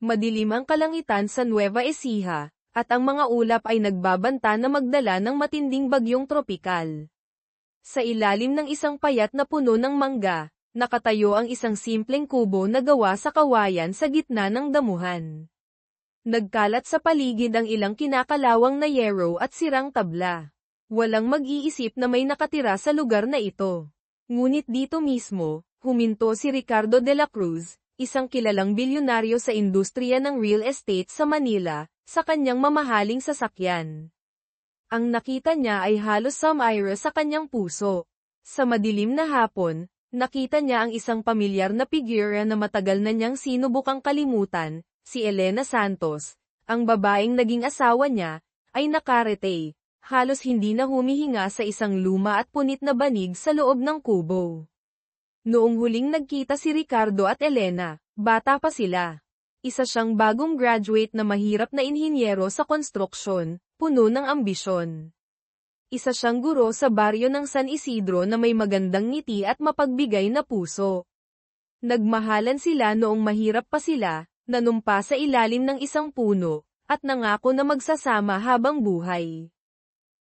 Madilim ang kalangitan sa Nueva Ecija, at ang mga ulap ay nagbabanta na magdala ng matinding bagyong tropikal. Sa ilalim ng isang payat na puno ng mangga, nakatayo ang isang simpleng kubo na gawa sa kawayan sa gitna ng damuhan. Nagkalat sa paligid ang ilang kinakalawang na yero at sirang tabla. Walang mag-iisip na may nakatira sa lugar na ito. Ngunit dito mismo, huminto si Ricardo de la Cruz, isang kilalang bilyonaryo sa industriya ng real estate sa Manila, sa kanyang mamahaling sasakyan. Ang nakita niya ay halos sumira sa kanyang puso. Sa madilim na hapon, nakita niya ang isang pamilyar na figura na matagal na niyang sinubukang kalimutan, si Elena Santos, ang babaeng naging asawa niya, ay nakarete, halos hindi na humihinga sa isang luma at punit na banig sa loob ng kubo. Noong huling nagkita si Ricardo at Elena, bata pa sila. Isa siyang bagong graduate na mahirap na inhinyero sa konstruksyon, puno ng ambisyon. Isa siyang guro sa baryo ng San Isidro na may magandang ngiti at mapagbigay na puso. Nagmahalan sila noong mahirap pa sila, nanumpa sa ilalim ng isang puno, at nangako na magsasama habang buhay.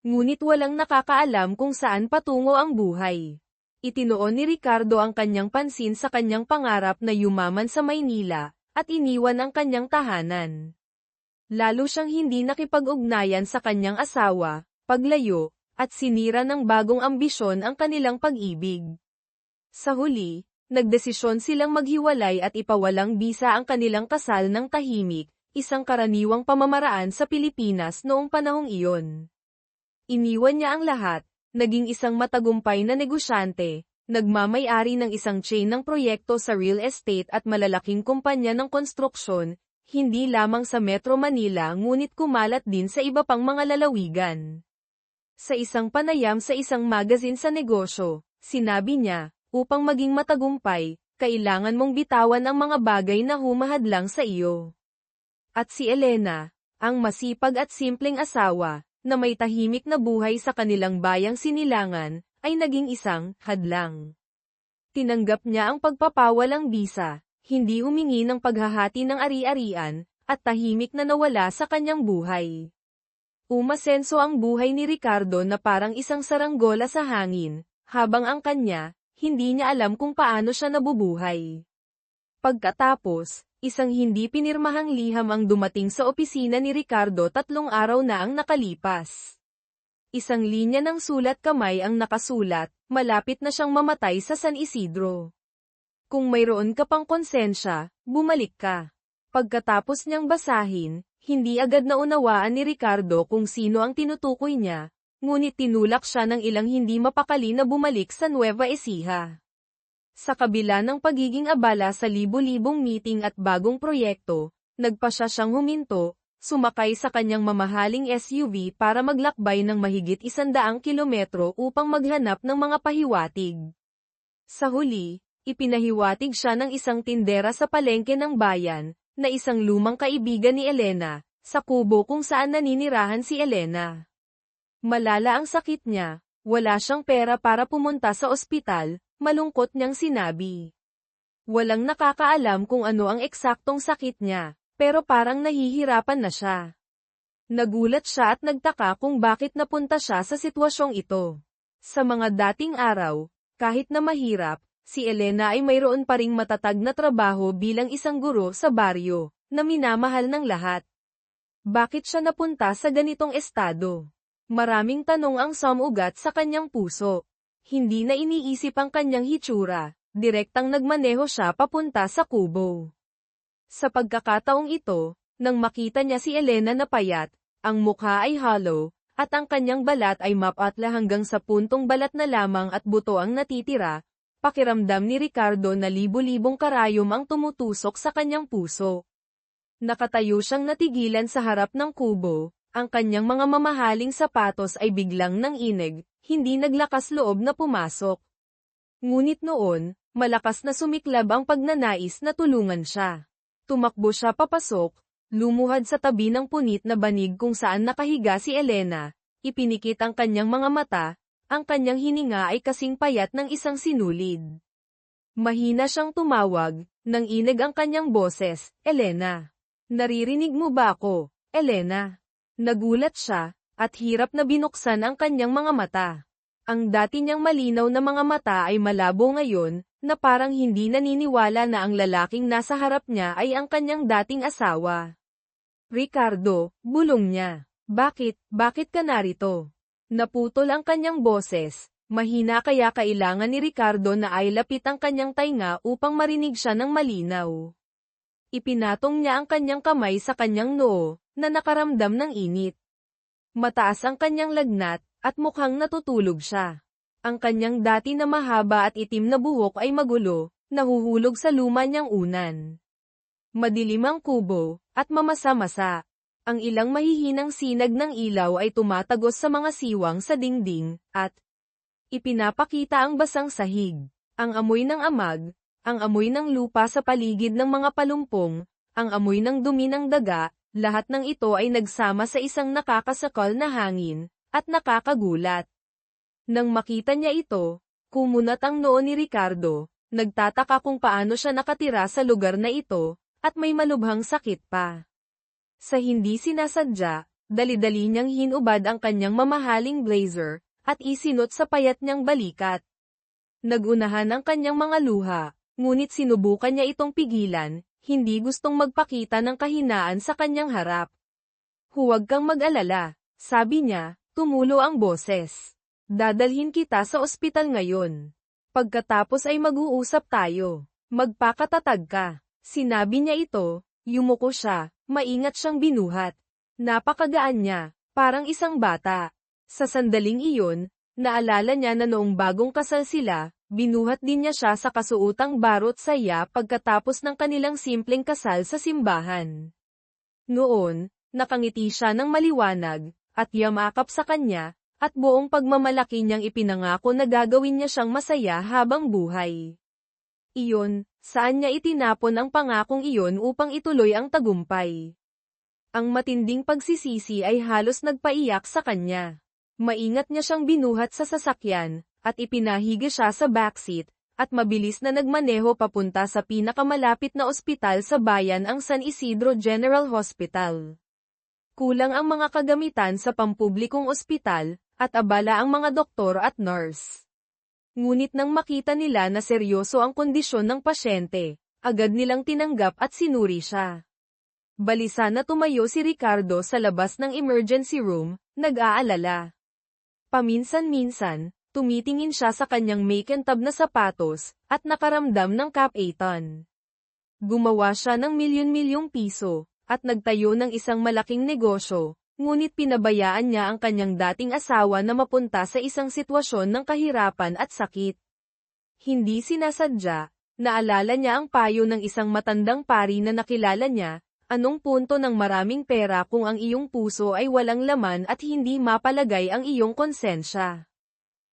Ngunit walang nakakaalam kung saan patungo ang buhay. Itinoon ni Ricardo ang kanyang pansin sa kanyang pangarap na yumaman sa Maynila, at iniwan ang kanyang tahanan. Lalo siyang hindi nakipag-ugnayan sa kanyang asawa, paglayo, at sinira ng bagong ambisyon ang kanilang pag-ibig. Sa huli, nagdesisyon silang maghiwalay at ipawalang bisa ang kanilang kasal ng tahimik, isang karaniwang pamamaraan sa Pilipinas noong panahong iyon. Iniwan niya ang lahat, naging isang matagumpay na negosyante, nagmamay-ari ng isang chain ng proyekto sa real estate at malalaking kumpanya ng konstruksyon, hindi lamang sa Metro Manila ngunit kumalat din sa iba pang mga lalawigan. Sa isang panayam sa isang magazine sa negosyo, sinabi niya, upang maging matagumpay, kailangan mong bitawan ang mga bagay na humahadlang sa iyo. At si Elena, ang masipag at simpleng asawa, na may tahimik na buhay sa kanilang bayang Sinilangan, ay naging isang hadlang. Tinanggap niya ang pagpapawalang bisa, hindi humingi ng paghahati ng ari-arian, at tahimik na nawala sa kanyang buhay. Umasenso ang buhay ni Ricardo na parang isang saranggola sa hangin, habang ang kanya, hindi niya alam kung paano siya nabubuhay. Pagkatapos, isang hindi pinirmahang liham ang dumating sa opisina ni Ricardo 3 araw na ang nakalipas. Isang linya ng sulat kamay ang nakasulat, malapit na siyang mamatay sa San Isidro. Kung mayroon ka pang konsensya, bumalik ka. Pagkatapos niyang basahin, hindi agad naunawaan ni Ricardo kung sino ang tinutukoy niya, ngunit tinulak siya ng ilang hindi mapakali na bumalik sa Nueva Ecija. Sa kabila ng pagiging abala sa libu-libong meeting at bagong proyekto, nagpasya siyang huminto, sumakay sa kanyang mamahaling SUV para maglakbay ng mahigit 100 kilometro upang maghanap ng mga pahiwatig. Sa huli, ipinahiwatig siya ng isang tindera sa palengke ng bayan, na isang lumang kaibigan ni Elena, sa kubo kung saan naninirahan si Elena. Malala ang sakit niya, wala siyang pera para pumunta sa ospital, malungkot niyang sinabi. Walang nakakaalam kung ano ang eksaktong sakit niya, pero parang nahihirapan na siya. Nagulat siya at nagtaka kung bakit napunta siya sa sitwasyong ito. Sa mga dating araw, kahit na mahirap, si Elena ay mayroon pa ring matatag na trabaho bilang isang guro sa baryo, na minamahal ng lahat. Bakit siya napunta sa ganitong estado? Maraming tanong ang sumugat sa kanyang puso. Hindi na iniisip ang kanyang hitsura, direktang nagmaneho siya papunta sa kubo. Sa pagkakataong ito, nang makita niya si Elena na payat, ang mukha ay hollow, at ang kanyang balat ay mapatla hanggang sa puntong balat na lamang at buto ang natitira, pakiramdam ni Ricardo na libu-libong karayom ang tumutusok sa kanyang puso. Nakatayo siyang natigilan sa harap ng kubo, ang kanyang mga mamahaling sapatos ay biglang nanginig, hindi naglakas loob na pumasok. Ngunit noon, malakas na sumiklab ang pagnanais na tulungan siya. Tumakbo siya papasok, lumuhad sa tabi ng punit na banig kung saan nakahiga si Elena, ipinikit ang kanyang mga mata, ang kanyang hininga ay kasing payat ng isang sinulid. Mahina siyang tumawag, nang inig ang kanyang boses, "Elena." Naririnig mo ba ako, Elena? Nagulat siya, at hirap na binuksan ang kanyang mga mata. Ang dati niyang malinaw na mga mata ay malabo ngayon, na parang hindi naniniwala na ang lalaking nasa harap niya ay ang kanyang dating asawa. Ricardo, bulong niya. Bakit ka narito? Naputol ang kanyang boses, mahina kaya kailangan ni Ricardo na ay lapit ang kanyang tainga upang marinig siya ng malinaw. Ipinatong niya ang kanyang kamay sa kanyang noo, na nakaramdam ng init. Mataas ang kanyang lagnat, at mukhang natutulog siya. Ang kanyang dati na mahaba at itim na buhok ay magulo, nahuhulog sa luma niyang unan. Madilim ang kubo, at mamasa-masa. Ang ilang mahihinang sinag ng ilaw ay tumatagos sa mga siwang sa dingding, at ipinapakita ang basang sahig, ang amoy ng amag, ang amoy ng lupa sa paligid ng mga palumpong, ang amoy ng dumi ng daga, lahat ng ito ay nagsama sa isang nakakasakal na hangin, at nakakagulat. Nang makita niya ito, kumunat ang noo ni Ricardo, nagtataka kung paano siya nakatira sa lugar na ito, at may malubhang sakit pa. Sa hindi sinasadya, dali-dali niyang hinubad ang kanyang mamahaling blazer, at isinot sa payat niyang balikat. Nagunahan ang kanyang mga luha, ngunit sinubukan niya itong pigilan, hindi gustong magpakita ng kahinaan sa kanyang harap. Huwag kang mag-alala, sabi niya, tumulo ang boses. Dadalhin kita sa ospital ngayon. Pagkatapos ay mag-uusap tayo. Magpakatatag ka. Sinabi niya ito, yumuko siya, maingat siyang binuhat. Napakagaan niya, parang isang bata. Sa sandaling iyon, naalala niya na noong bagong kasal sila, binuhat din niya siya sa kasuotang barot saya pagkatapos ng kanilang simpleng kasal sa simbahan. Noon, nakangiti siya ng maliwanag, at yamakap sa kanya, at buong pagmamalaki niyang ipinangako na gagawin niya siyang masaya habang buhay. Iyon, saan niya itinapon ang pangakong iyon upang ituloy ang tagumpay? Ang matinding pagsisisi ay halos nagpaiyak sa kanya. Maingat niya siyang binuhat sa sasakyan, at ipinahiga siya sa backseat, at mabilis na nagmaneho papunta sa pinakamalapit na ospital sa bayan, ang San Isidro General Hospital. Kulang ang mga kagamitan sa pampublikong ospital, at abala ang mga doktor at nurse. Ngunit nang makita nila na seryoso ang kondisyon ng pasyente, agad nilang tinanggap at sinuri siya. Balisa na tumayo si Ricardo sa labas ng emergency room, nag-aalala. Paminsan-minsan, tumitingin siya sa kanyang makintab na sapatos, at nakaramdam ng kapaitan. Gumawa siya ng milyon-milyong piso, at nagtayo ng isang malaking negosyo, ngunit pinabayaan niya ang kanyang dating asawa na mapunta sa isang sitwasyon ng kahirapan at sakit. Hindi sinasadya, naalala niya ang payo ng isang matandang pari na nakilala niya, anong punto ng maraming pera kung ang iyong puso ay walang laman at hindi mapalagay ang iyong konsensya.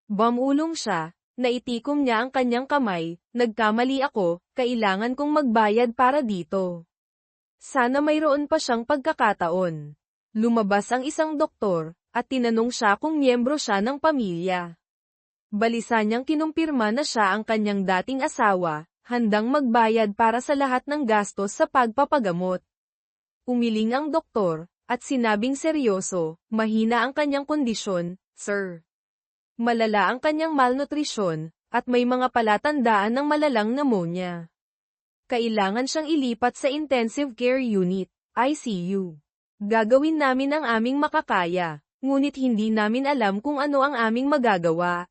Bumulong siya, naitikom niya ang kanyang kamay, nagkamali ako, kailangan kong magbayad para dito. Sana mayroon pa siyang pagkakataon. Lumabas ang isang doktor, at tinanong siya kung miyembro siya ng pamilya. Balisa niyang kinumpirma na siya ang kanyang dating asawa, handang magbayad para sa lahat ng gastos sa pagpapagamot. Umiling ang doktor, at sinabing seryoso, mahina ang kanyang kondisyon, sir. Malala ang kanyang malnutrisyon, at may mga palatandaan ng malalang pneumonia. Kailangan siyang ilipat sa intensive care unit, ICU. Gagawin namin ang aming makakaya, ngunit hindi namin alam kung ano ang aming magagawa.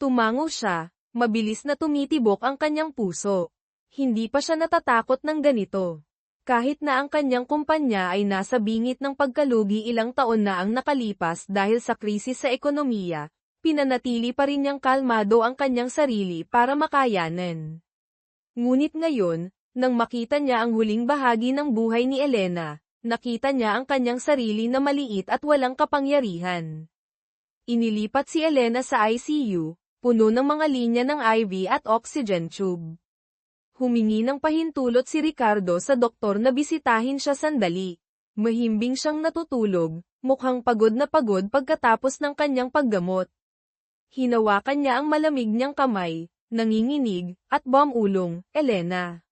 Tumango siya, mabilis na tumitibok ang kanyang puso. Hindi pa siya natatakot ng ganito. Kahit na ang kanyang kumpanya ay nasa bingit ng pagkalugi, ilang taon na ang nakalipas dahil sa krisis sa ekonomiya, pinanatili pa rin niyang kalmado ang kanyang sarili para makayanan. Ngunit ngayon, nang makita niya ang huling bahagi ng buhay ni Elena, nakita niya ang kanyang sarili na maliit at walang kapangyarihan. Inilipat si Elena sa ICU, puno ng mga linya ng IV at oxygen tube. Humingi ng pahintulot si Ricardo sa doktor na bisitahin siya sandali. Mahimbing siyang natutulog, mukhang pagod na pagod pagkatapos ng kanyang paggamot. Hinawakan niya ang malamig niyang kamay, nanginginig, at bumulong, Elena.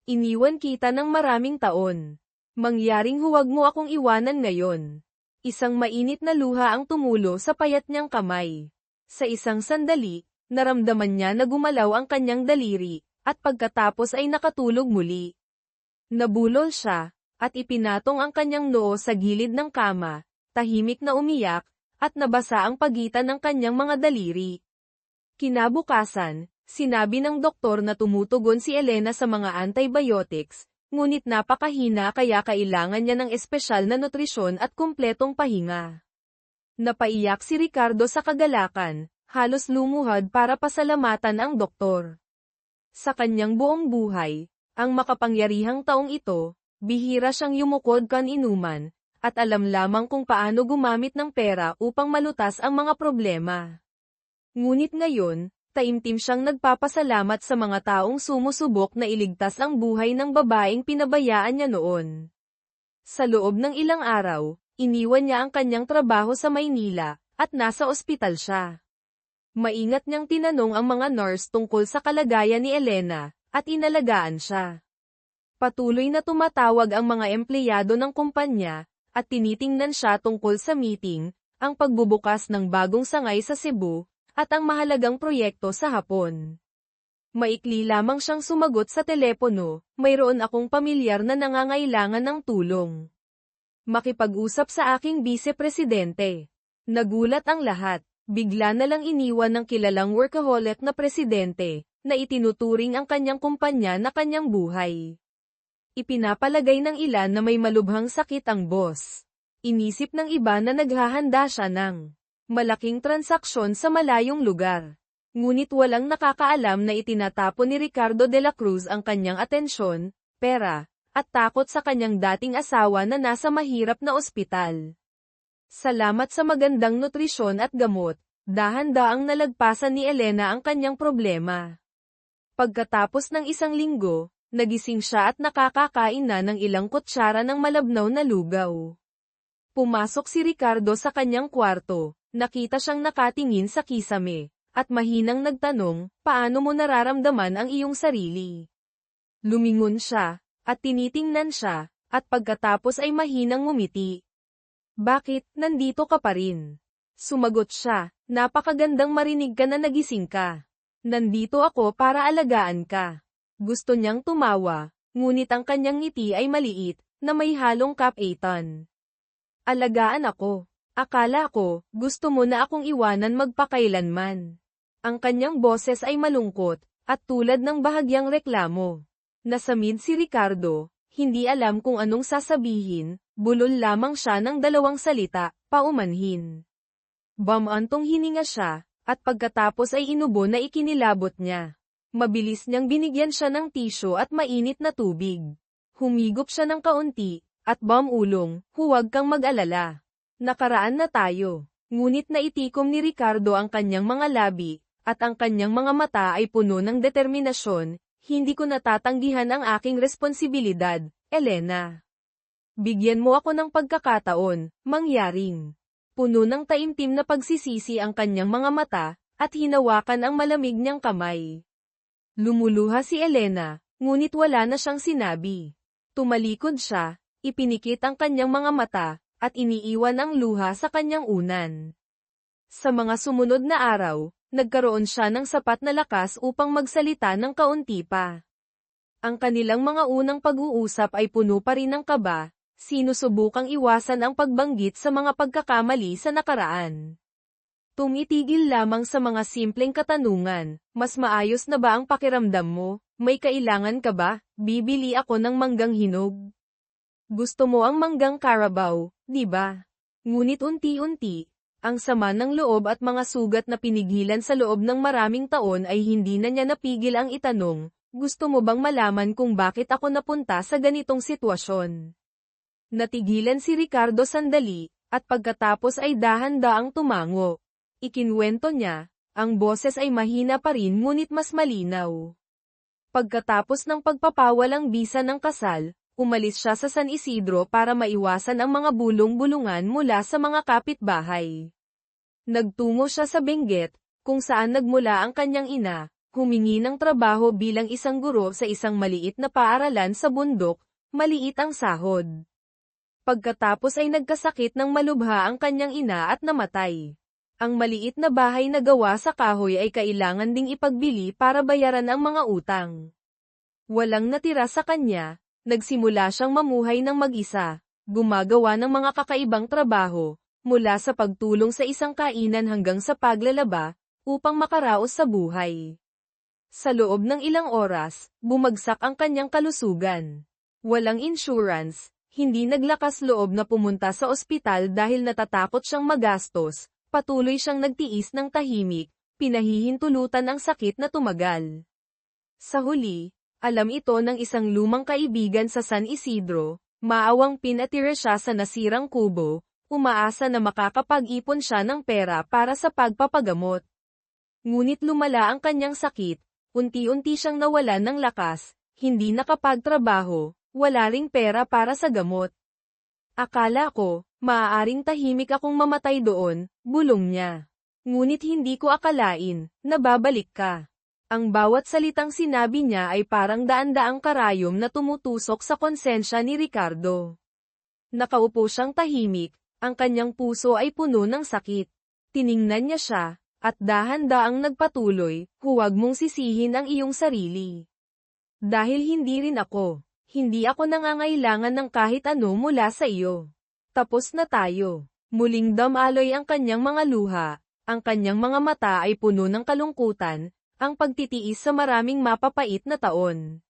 Iniwan kita ng maraming taon. Mangyaring huwag mo akong iwanan ngayon. Isang mainit na luha ang tumulo sa payat niyang kamay. Sa isang sandali, naramdaman niya na gumalaw ang kanyang daliri, at pagkatapos ay nakatulog muli. Nabulol siya, at ipinatong ang kanyang noo sa gilid ng kama, tahimik na umiyak, at nabasa ang pagitan ng kanyang mga daliri. Kinabukasan, sinabi ng doktor na tumutugon si Elena sa mga antibiotics, ngunit napakahina kaya kailangan niya ng espesyal na nutrisyon at kumpletong pahinga. Napaiyak si Ricardo sa kagalakan, halos lumuhad para pasalamatan ang doktor. Sa kanyang buong buhay, ang makapangyarihang taong ito, bihira siyang yumukod kan inuman, at alam lamang kung paano gumamit ng pera upang malutas ang mga problema. Ngunit ngayon, taimtim siyang nagpapasalamat sa mga taong sumusubok na iligtas ang buhay ng babaeng pinabayaan niya noon. Sa loob ng ilang araw, iniwan niya ang kanyang trabaho sa Maynila, at nasa ospital siya. Maingat niyang tinanong ang mga nurse tungkol sa kalagayan ni Elena, at inalagaan siya. Patuloy na tumatawag ang mga empleyado ng kumpanya, at tinitingnan siya tungkol sa meeting, ang pagbubukas ng bagong sangay sa Cebu, at ang mahalagang proyekto sa Hapon. Maikli lamang siyang sumagot sa telepono, mayroon akong pamilyar na nangangailangan ng tulong. Makipag-usap sa aking vice-presidente. Nagulat ang lahat, bigla na lang iniwan ng kilalang workaholic na presidente, na itinuturing ang kanyang kumpanya na kanyang buhay. Ipinapalagay ng ilan na may malubhang sakit ang boss. Inisip ng iba na naghahanda siya ng malaking transaksyon sa malayong lugar. Ngunit walang nakakaalam na itinatapon ni Ricardo de la Cruz ang kanyang atensyon, pera, at takot sa kanyang dating asawa na nasa mahirap na ospital. Salamat sa magandang nutrisyon at gamot, dahan-daang nalagpasan ni Elena ang kanyang problema. Pagkatapos ng isang linggo, nagising siya at nakakakain na ng ilang kutsara ng malabnaw na lugaw. Pumasok si Ricardo sa kanyang kwarto. Nakita siyang nakatingin sa kisame, at mahinang nagtanong, paano mo nararamdaman ang iyong sarili? Lumingon siya, at tinitingnan siya, at pagkatapos ay mahinang ngumiti. Bakit, nandito ka pa rin? Sumagot siya, napakagandang marinig ka na nagising ka. Nandito ako para alagaan ka. Gusto niyang tumawa, ngunit ang kanyang ngiti ay maliit, na may halong kapaitan. Alagaan ako. Akala ko, gusto mo na akong iwanan magpakailanman. Ang kanyang boses ay malungkot, at tulad ng bahagyang reklamo. Nasamid si Ricardo, hindi alam kung anong sasabihin, bulol lamang siya ng dalawang salita, paumanhin. Bamantong hininga siya, at pagkatapos ay inubo na ikinilabot niya. Mabilis niyang binigyan siya ng tisyo at mainit na tubig. Humigop siya ng kaunti, at bamulong, huwag kang mag-alala. Nakaraan na tayo. Ngunit naitikom ni Ricardo ang kanyang mga labi, at ang kanyang mga mata ay puno ng determinasyon, hindi ko natatanggihan ang aking responsibilidad, Elena. Bigyan mo ako ng pagkakataon, mangyaring. Puno ng taimtim na pagsisisi ang kanyang mga mata, at hinawakan ang malamig niyang kamay. Lumuluha si Elena, ngunit wala na siyang sinabi. Tumalikod siya, ipinikit ang kanyang mga mata, at iniiwan ang luha sa kanyang unan. Sa mga sumunod na araw, nagkaroon siya ng sapat na lakas upang magsalita ng kaunti pa. Ang kanilang mga unang pag-uusap ay puno pa rin ng kaba, sinusubukang iwasan ang pagbanggit sa mga pagkakamali sa nakaraan. Tumitigil lamang sa mga simpleng katanungan, mas maayos na ba ang pakiramdam mo, may kailangan ka ba, bibili ako ng manggang hinog. Gusto mo ang manggang Carabao, di ba? Ngunit unti-unti, ang sama ng loob at mga sugat na pinigilan sa loob ng maraming taon ay hindi na niya napigil ang itanong, gusto mo bang malaman kung bakit ako napunta sa ganitong sitwasyon? Natigilan si Ricardo sandali, at pagkatapos ay dahan-daang tumango. Ikinwento niya, ang boses ay mahina pa rin ngunit mas malinaw. Pagkatapos ng pagpapawalang bisa ng kasal, umalis siya sa San Isidro para maiwasan ang mga bulong-bulungan mula sa mga kapitbahay. Nagtungo siya sa Benguet, kung saan nagmula ang kanyang ina, humingi ng trabaho bilang isang guro sa isang maliit na paaralan sa bundok, maliit ang sahod. Pagkatapos ay nagkasakit ng malubha ang kanyang ina at namatay. Ang maliit na bahay na gawa sa kahoy ay kailangan ding ipagbili para bayaran ang mga utang. Walang natira sa kanya, nagsimula siyang mamuhay ng mag-isa, gumagawa ng mga kakaibang trabaho, mula sa pagtulong sa isang kainan hanggang sa paglalaba, upang makaraos sa buhay. Sa loob ng ilang oras, bumagsak ang kanyang kalusugan. Walang insurance, hindi naglakas loob na pumunta sa ospital dahil natatakot siyang magastos, patuloy siyang nagtiis ng tahimik, pinahihintulutan ang sakit na tumagal. Sa huli, alam ito ng isang lumang kaibigan sa San Isidro, maawang pinatira siya sa nasirang kubo, umaasa na makakapag-ipon siya ng pera para sa pagpapagamot. Ngunit lumala ang kanyang sakit, unti-unti siyang nawalan ng lakas, hindi nakapagtrabaho, wala ring pera para sa gamot. Akala ko, maaaring tahimik akong mamatay doon, bulong niya. Ngunit hindi ko akalain, na babalik ka. Ang bawat salitang sinabi niya ay parang daan-daang karayom na tumutusok sa konsensya ni Ricardo. Nakaupo siyang tahimik, ang kanyang puso ay puno ng sakit. Tiningnan niya siya, at dahan-daang nagpatuloy, huwag mong sisihin ang iyong sarili. Dahil hindi ako nangangailangan ng kahit ano mula sa iyo. Tapos na tayo. Muling damaloy ang kanyang mga luha, ang kanyang mga mata ay puno ng kalungkutan, ang pagtitiis sa maraming mapapait na taon.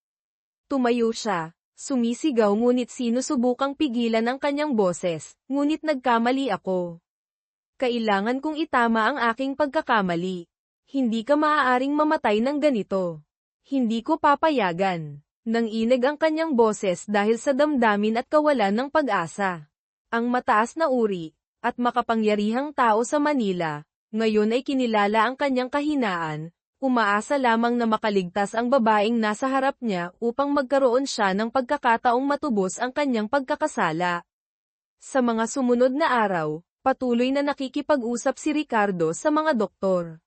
Tumayo siya, sumisigaw ngunit sinusubukang pigilan ang kanyang boses, ngunit nagkamali ako. Kailangan kong itama ang aking pagkakamali. Hindi ka maaaring mamatay ng ganito. Hindi ko papayagan. Nanginig ang kanyang boses dahil sa damdamin at kawalan ng pag-asa. Ang mataas na uri, at makapangyarihang tao sa Manila, ngayon ay kinilala ang kanyang kahinaan, umaasa lamang na makaligtas ang babaeng nasa harap niya upang magkaroon siya ng pagkakataong matubos ang kanyang pagkakasala. Sa mga sumunod na araw, patuloy na nakikipag-usap si Ricardo sa mga doktor.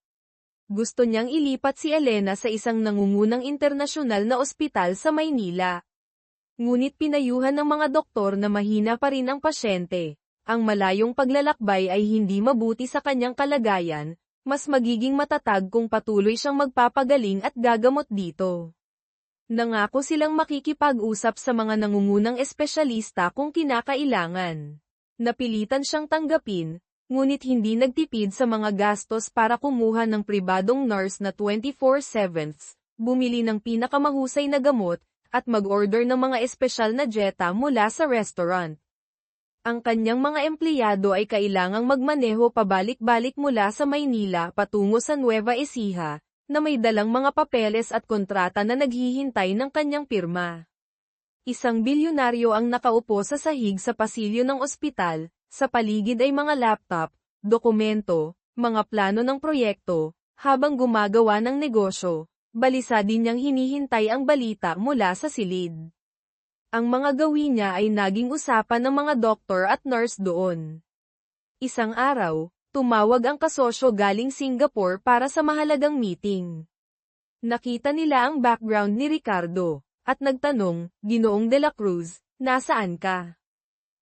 Gusto niyang ilipat si Elena sa isang nangungunang internasyonal na ospital sa Maynila. Ngunit pinayuhan ng mga doktor na mahina pa rin ang pasyente. Ang malayong paglalakbay ay hindi mabuti sa kanyang kalagayan, mas magiging matatag kung patuloy siyang magpapagaling at gagamot dito. Nangako silang makikipag-usap sa mga nangungunang espesyalista kung kinakailangan. Napilitan siyang tanggapin, ngunit hindi nagtipid sa mga gastos para kumuha ng pribadong nurse na 24/7, bumili ng pinakamahusay na gamot, at mag-order ng mga espesyal na dieta mula sa restaurant. Ang kanyang mga empleyado ay kailangang magmaneho pabalik-balik mula sa Maynila patungo sa Nueva Ecija, na may dalang mga papeles at kontrata na naghihintay ng kanyang pirma. Isang bilyonaryo ang nakaupo sa sahig sa pasilyo ng ospital. Sa paligid ay mga laptop, dokumento, mga plano ng proyekto, habang gumagawa ng negosyo, balisa din niyang hinihintay ang balita mula sa silid. Ang mga gawin niya ay naging usapan ng mga doktor at nurse doon. Isang araw, tumawag ang kasosyo galing Singapore para sa mahalagang meeting. Nakita nila ang background ni Ricardo, at nagtanong, Ginoong De La Cruz, nasaan ka?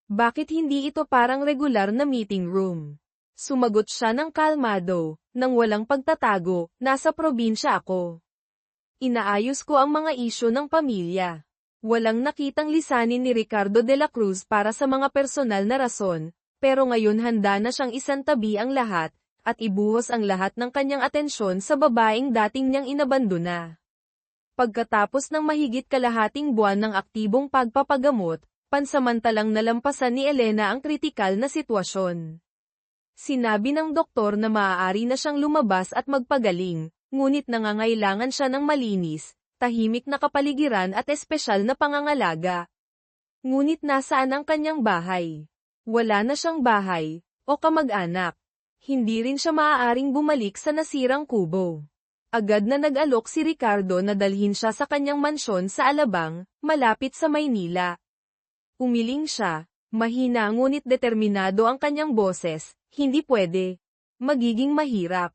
Bakit hindi ito parang regular na meeting room? Sumagot siya ng kalmado, nang walang pagtatago, nasa probinsya ako. Inaayos ko ang mga isyu ng pamilya. Walang nakitang lisanin ni Ricardo de la Cruz para sa mga personal na rason, pero ngayon handa na siyang isantabi ang lahat, at ibuhos ang lahat ng kanyang atensyon sa babaeng dating niyang inabandona. Pagkatapos ng mahigit kalahating buwan ng aktibong pagpapagamot, pansamantalang nalampasan ni Elena ang kritikal na sitwasyon. Sinabi ng doktor na maaari na siyang lumabas at magpagaling, ngunit nangangailangan siya ng malinis, tahimik na kapaligiran at espesyal na pangangalaga. Ngunit nasaan ang kanyang bahay? Wala na siyang bahay, o kamag-anak. Hindi rin siya maaaring bumalik sa nasirang kubo. Agad na nag-alok si Ricardo na dalhin siya sa kanyang mansyon sa Alabang, malapit sa Maynila. Umiling siya, mahina ngunit determinado ang kanyang boses, hindi pwede. Magiging mahirap.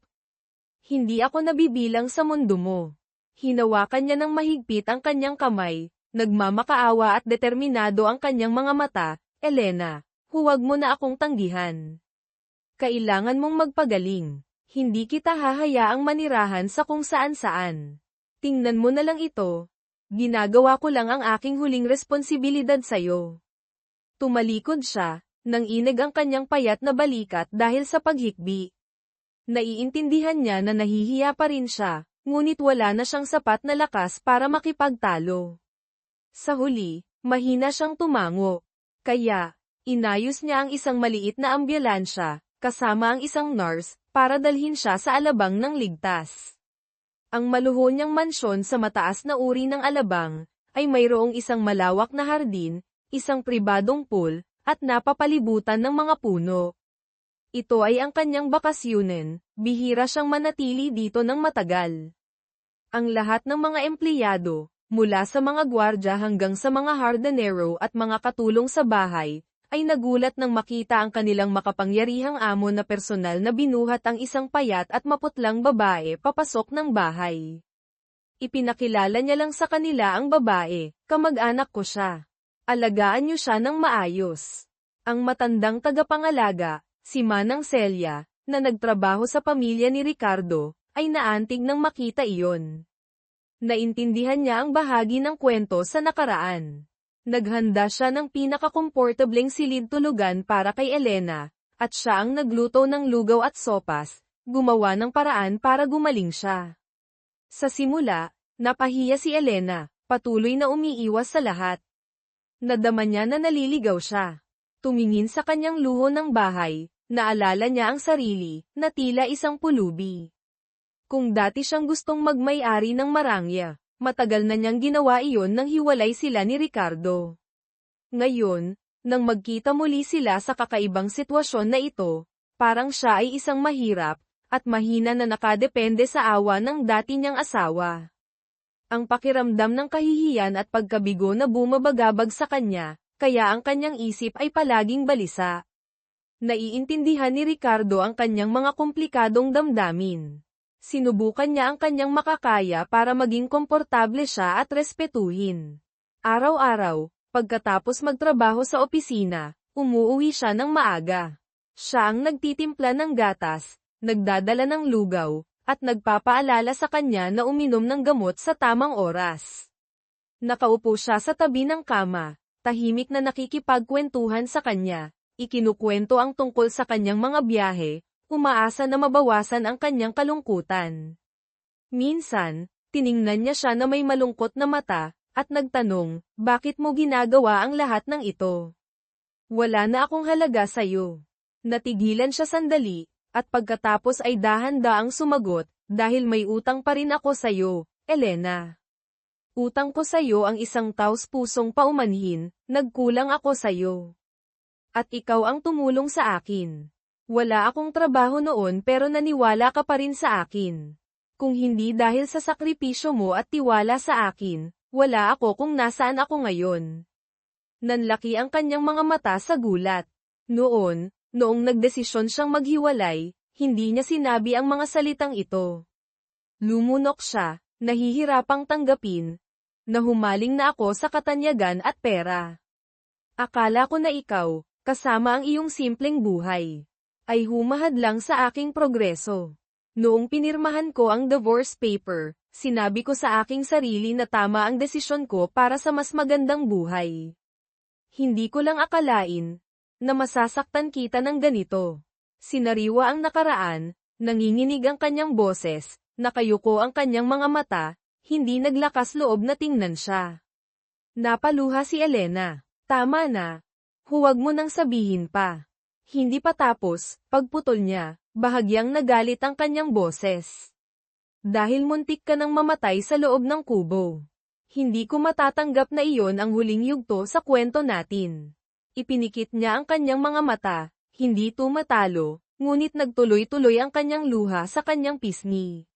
Hindi ako nabibilang sa mundo mo. Hinawakan niya ng mahigpit ang kanyang kamay, Nagmamakaawa at determinado ang kanyang mga mata. Elena, huwag mo na akong tanggihan. Kailangan mong magpagaling. Hindi kita hahayaang manirahan sa kung saan-saan. Tingnan mo na lang ito. Ginagawa ko lang ang aking huling responsibilidad sa'yo. Tumalikod siya, nang inig ang kanyang payat na balikat dahil sa paghikbi. Naiintindihan niya na nahihiya pa rin siya, ngunit wala na siyang sapat na lakas para makipagtalo. Sa huli, mahina siyang tumango. Kaya, inayos niya ang isang maliit na ambulansya, kasama ang isang nurse, para dalhin siya sa alabang ng ligtas. Ang maluho niyang mansyon sa mataas na uri ng alabang, ay mayroong isang malawak na hardin, isang pribadong pool, at napapalibutan ng mga puno. Ito ay ang kanyang bakasyunen, bihira siyang manatili dito ng matagal. Ang lahat ng mga empleyado, mula sa mga gwardya hanggang sa mga hardinero at mga katulong sa bahay, ay nagulat nang makita ang kanilang makapangyarihang amo na personal na binuhat ang isang payat at maputlang babae papasok ng bahay. Ipinakilala niya lang sa kanila ang babae, kamag-anak ko siya. Alagaan niyo siya ng maayos. Ang matandang tagapangalaga, si Manang Celia, na nagtrabaho sa pamilya ni Ricardo, ay naantig nang makita iyon. Naintindihan niya ang bahagi ng kwento sa nakaraan. Naghanda siya ng pinakakomportableng silid-tulugan para kay Elena, at siya ang nagluto ng lugaw at sopas, gumawa ng paraan para gumaling siya. Sa simula, napahiya si Elena, patuloy na umiiwas sa lahat. Nadama niya na naliligaw siya. Tumingin sa kanyang luho ng bahay, naalala niya ang sarili, na tila isang pulubi. Kung dati siyang gustong magmay-ari ng Marangya, matagal na niyang ginawa iyon nang hiwalay sila ni Ricardo. Ngayon, nang magkita muli sila sa kakaibang sitwasyon na ito, parang siya ay isang mahirap, at mahina na nakadepende sa awa ng dati niyang asawa. Ang pakiramdam ng kahihiyan at pagkabigo na bumabagabag sa kanya, kaya ang kanyang isip ay palaging balisa. Naiintindihan ni Ricardo ang kanyang mga komplikadong damdamin. Sinubukan niya ang kanyang makakaya para maging komportable siya at respetuhin. Araw-araw, pagkatapos magtrabaho sa opisina, umuuwi siya ng maaga. Siya ang nagtitimpla ng gatas, nagdadala ng lugaw, at nagpapaalala sa kanya na uminom ng gamot sa tamang oras. Nakaupo siya sa tabi ng kama, tahimik na nakikipagkwentuhan sa kanya, ikinukwento ang tungkol sa kanyang mga biyahe, umaasa na mabawasan ang kanyang kalungkutan. Minsan, tiningnan niya siya na may malungkot na mata, at nagtanong, bakit mo ginagawa ang lahat ng ito? Wala na akong halaga sa'yo. Natigilan siya sandali, at pagkatapos ay dahan-daang sumagot, dahil may utang pa rin ako sa'yo, Elena. Utang ko sa'yo ang isang taos-pusong paumanhin, nagkulang ako sa'yo. At ikaw ang tumulong sa akin. Wala akong trabaho noon pero naniwala ka pa rin sa akin. Kung hindi dahil sa sakripisyo mo at tiwala sa akin, wala ako kung nasaan ako ngayon. Nanlaki ang kanyang mga mata sa gulat. Noong nagdesisyon siyang maghiwalay, hindi niya sinabi ang mga salitang ito. Lumunok siya, nahihirapang tanggapin, na humaling na ako sa katanyagan at pera. Akala ko na ikaw, kasama ang iyong simpleng buhay, ay humahad lang sa aking progreso. Noong pinirmahan ko ang divorce paper, sinabi ko sa aking sarili na tama ang desisyon ko para sa mas magandang buhay. Hindi ko lang akalain na masasaktan kita ng ganito. Sinariwa ang nakaraan, nanginginig ang kanyang boses, nakayuko ang kanyang mga mata, hindi naglakas loob na tingnan siya. Napaluha si Elena. Tama na. Huwag mo nang sabihin pa. Hindi pa tapos, pagputol niya, bahagyang nagalit ang kanyang boses. Dahil muntik ka nang mamatay sa loob ng kubo. Hindi ko matatanggap na iyon ang huling yugto sa kwento natin. Ipinikit niya ang kanyang mga mata, hindi tumatalo, ngunit nagtuloy-tuloy ang kanyang luha sa kanyang pisngi.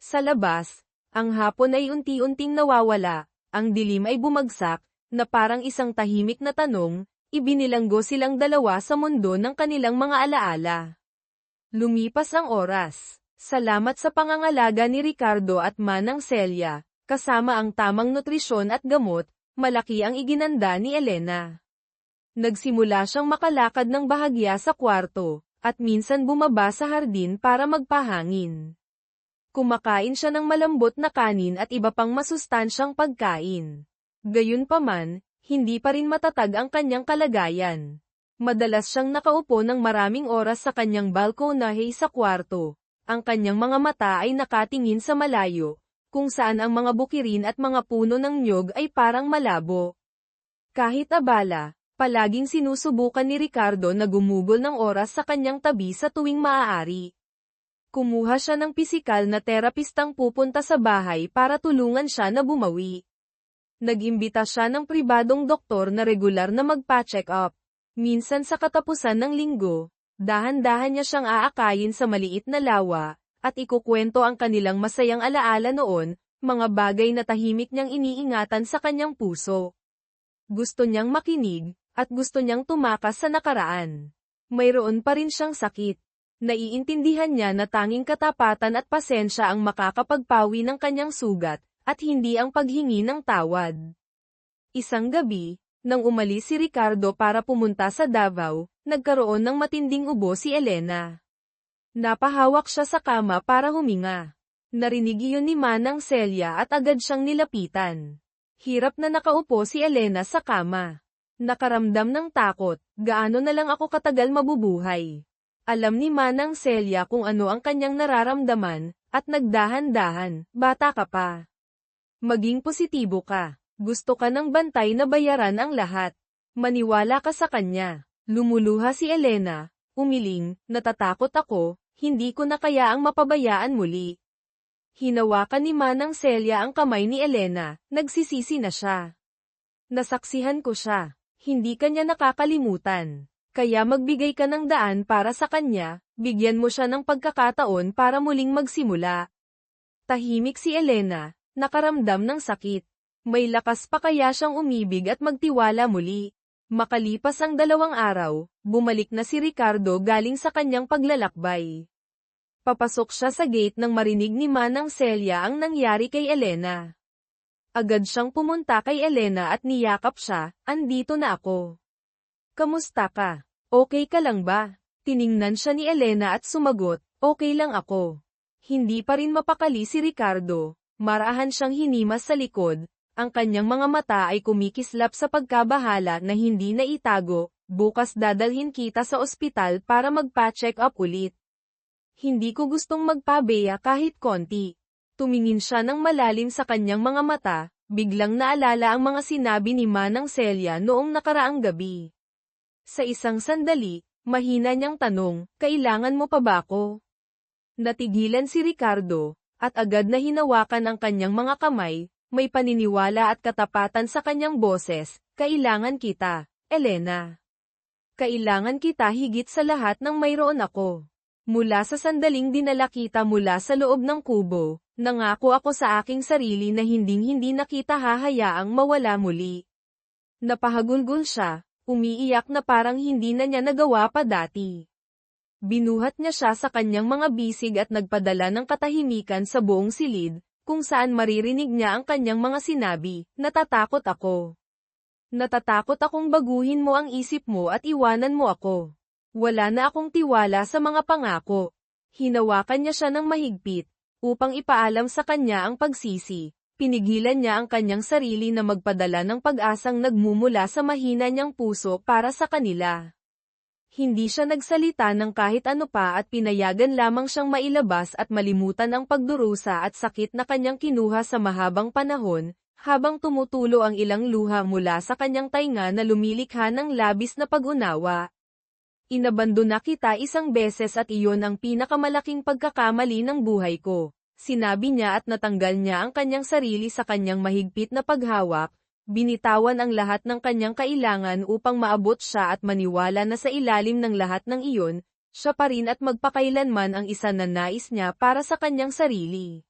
Sa labas, ang hapon ay unti-unting nawawala, ang dilim ay bumagsak, na parang isang tahimik na tanong, ibinilanggo silang dalawa sa mundo ng kanilang mga alaala. Lumipas ang oras. Salamat sa pangangalaga ni Ricardo at Manang Celia, kasama ang tamang nutrisyon at gamot, malaki ang iginanda ni Elena. Nagsimula siyang makalakad ng bahagya sa kwarto, at minsan bumaba sa hardin para magpahangin. Kumakain siya ng malambot na kanin at iba pang masustansyang pagkain. Gayunpaman, hindi pa rin matatag ang kanyang kalagayan. Madalas siyang nakaupo ng maraming oras sa kanyang balkonahe sa kwarto. Ang kanyang mga mata ay nakatingin sa malayo, kung saan ang mga bukirin at mga puno ng niyog ay parang malabo. Kahit abala, palaging sinusubukan ni Ricardo na gumugol ng oras sa kanyang tabi sa tuwing maaari. Kumuha siya ng pisikal na terapistang pupunta sa bahay para tulungan siya na bumawi. Nag-imbita siya ng pribadong doktor na regular na magpa-check up. Minsan sa katapusan ng linggo, dahan-dahan niya siyang aakayin sa maliit na lawa, at ikukwento ang kanilang masayang alaala noon, mga bagay na tahimik niyang iniingatan sa kanyang puso. Gusto niyang makinig, at gusto niyang tumakas sa nakaraan. Mayroon pa rin siyang sakit. Naiintindihan niya na tanging katapatan at pasensya ang makakapagpawi ng kanyang sugat, at hindi ang paghingi ng tawad. Isang gabi, nang umalis si Ricardo para pumunta sa Davao, nagkaroon ng matinding ubo si Elena. Napahawak siya sa kama para huminga. Narinig iyon ni Manang Celia at agad siyang nilapitan. Hirap na nakaupo si Elena sa kama. Nakaramdam ng takot, gaano na lang ako katagal mabubuhay. Alam ni Manang Celia kung ano ang kanyang nararamdaman, at nagdahan-dahan, bata ka pa. Maging positibo ka. Gusto ka ng bantay na bayaran ang lahat. Maniwala ka sa kanya. Lumuluha si Elena, umiling, natatakot ako, hindi ko na kayaang mapabayaan muli. Hinawakan ni Manang Celia ang kamay ni Elena, nagsisisi na siya. Nasaksihan ko siya. Hindi kanya nakakalimutan. Kaya magbigay ka ng daan para sa kanya, bigyan mo siya ng pagkakataon para muling magsimula. Tahimik si Elena, nakaramdam ng sakit. May lakas pa kaya siyang umibig at magtiwala muli. Makalipas ang 2 araw, bumalik na si Ricardo galing sa kanyang paglalakbay. Papasok siya sa gate nang marinig ni Manang Celia ang nangyari kay Elena. Agad siyang pumunta kay Elena at niyakap siya, andito na ako. Kamusta ka? Okay ka lang ba? Tiningnan siya ni Elena at sumagot, okay lang ako. Hindi pa rin mapakali si Ricardo, marahan siyang hinimas sa likod, ang kanyang mga mata ay kumikislap sa pagkabahala na hindi na itago, bukas dadalhin kita sa ospital para magpa-check up ulit. Hindi ko gustong magpabeya kahit konti. Tumingin siya ng malalim sa kanyang mga mata, biglang naalala ang mga sinabi ni Manang Celia noong nakaraang gabi. Sa isang sandali, mahina niyang tanong, kailangan mo pa ba ako? Natigilan si Ricardo, at agad na hinawakan ang kanyang mga kamay, may paniniwala at katapatan sa kanyang boses, kailangan kita, Elena. Kailangan kita higit sa lahat ng mayroon ako. Mula sa sandaling dinala kita mula sa loob ng kubo, nangako ako sa aking sarili na hinding-hindi na kita hahayaang mawala muli. Napahagulgol siya. Umiiyak na parang hindi na niya nagawa pa dati. Binuhat niya siya sa kanyang mga bisig at nagpadala ng katahimikan sa buong silid, kung saan maririnig niya ang kanyang mga sinabi, natatakot ako. Natatakot akong baguhin mo ang isip mo at iwanan mo ako. Wala na akong tiwala sa mga pangako. Hinawakan niya siya ng mahigpit, upang ipaalam sa kanya ang pagsisi. Pinigilan niya ang kanyang sarili na magpadala ng pag-asang nagmumula sa mahina niyang puso para sa kanila. Hindi siya nagsalita ng kahit ano pa at pinayagan lamang siyang mailabas at malimutan ang pagdurusa at sakit na kanyang kinuha sa mahabang panahon, habang tumutulo ang ilang luha mula sa kanyang tainga na lumilikha ng labis na pag-unawa. Inabandona kita isang beses at iyon ang pinakamalaking pagkakamali ng buhay ko. Sinabi niya at natanggal niya ang kanyang sarili sa kanyang mahigpit na paghawak, binitawan ang lahat ng kanyang kailangan upang maabot siya at maniwala na sa ilalim ng lahat ng iyon, siya pa rin at magpakailanman ang isa na nais niya para sa kanyang sarili.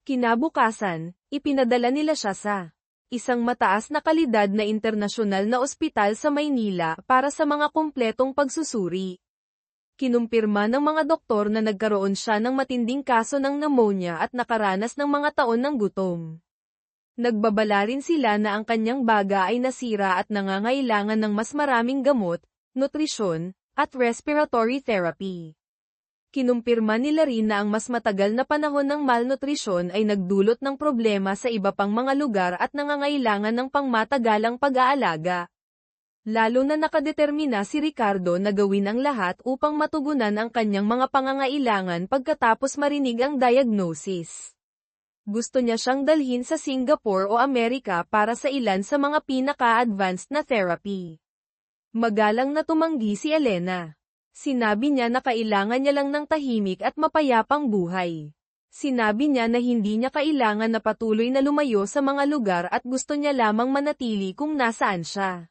Kinabukasan, ipinadala nila siya sa isang mataas na kalidad na internasyonal na ospital sa Maynila para sa mga kumpletong pagsusuri. Kinumpirma ng mga doktor na nagkaroon siya ng matinding kaso ng pneumonia at nakaranas ng mga taon ng gutom. Nagbabala rin sila na ang kanyang baga ay nasira at nangangailangan ng mas maraming gamot, nutrisyon, at respiratory therapy. Kinumpirma nila rin na ang mas matagal na panahon ng malnutrisyon ay nagdulot ng problema sa iba pang mga lugar at nangangailangan ng pangmatagalang pag-aalaga. Lalo na nakadetermina si Ricardo na gawin ang lahat upang matugunan ang kanyang mga pangangailangan pagkatapos marinig ang diagnosis. Gusto niya siyang dalhin sa Singapore o Amerika para sa ilan sa mga pinaka-advanced na therapy. Magalang na tumanggi si Elena. Sinabi niya na kailangan niya lang ng tahimik at mapayapang buhay. Sinabi niya na hindi niya kailangan na patuloy na lumayo sa mga lugar at gusto niya lamang manatili kung nasaan siya.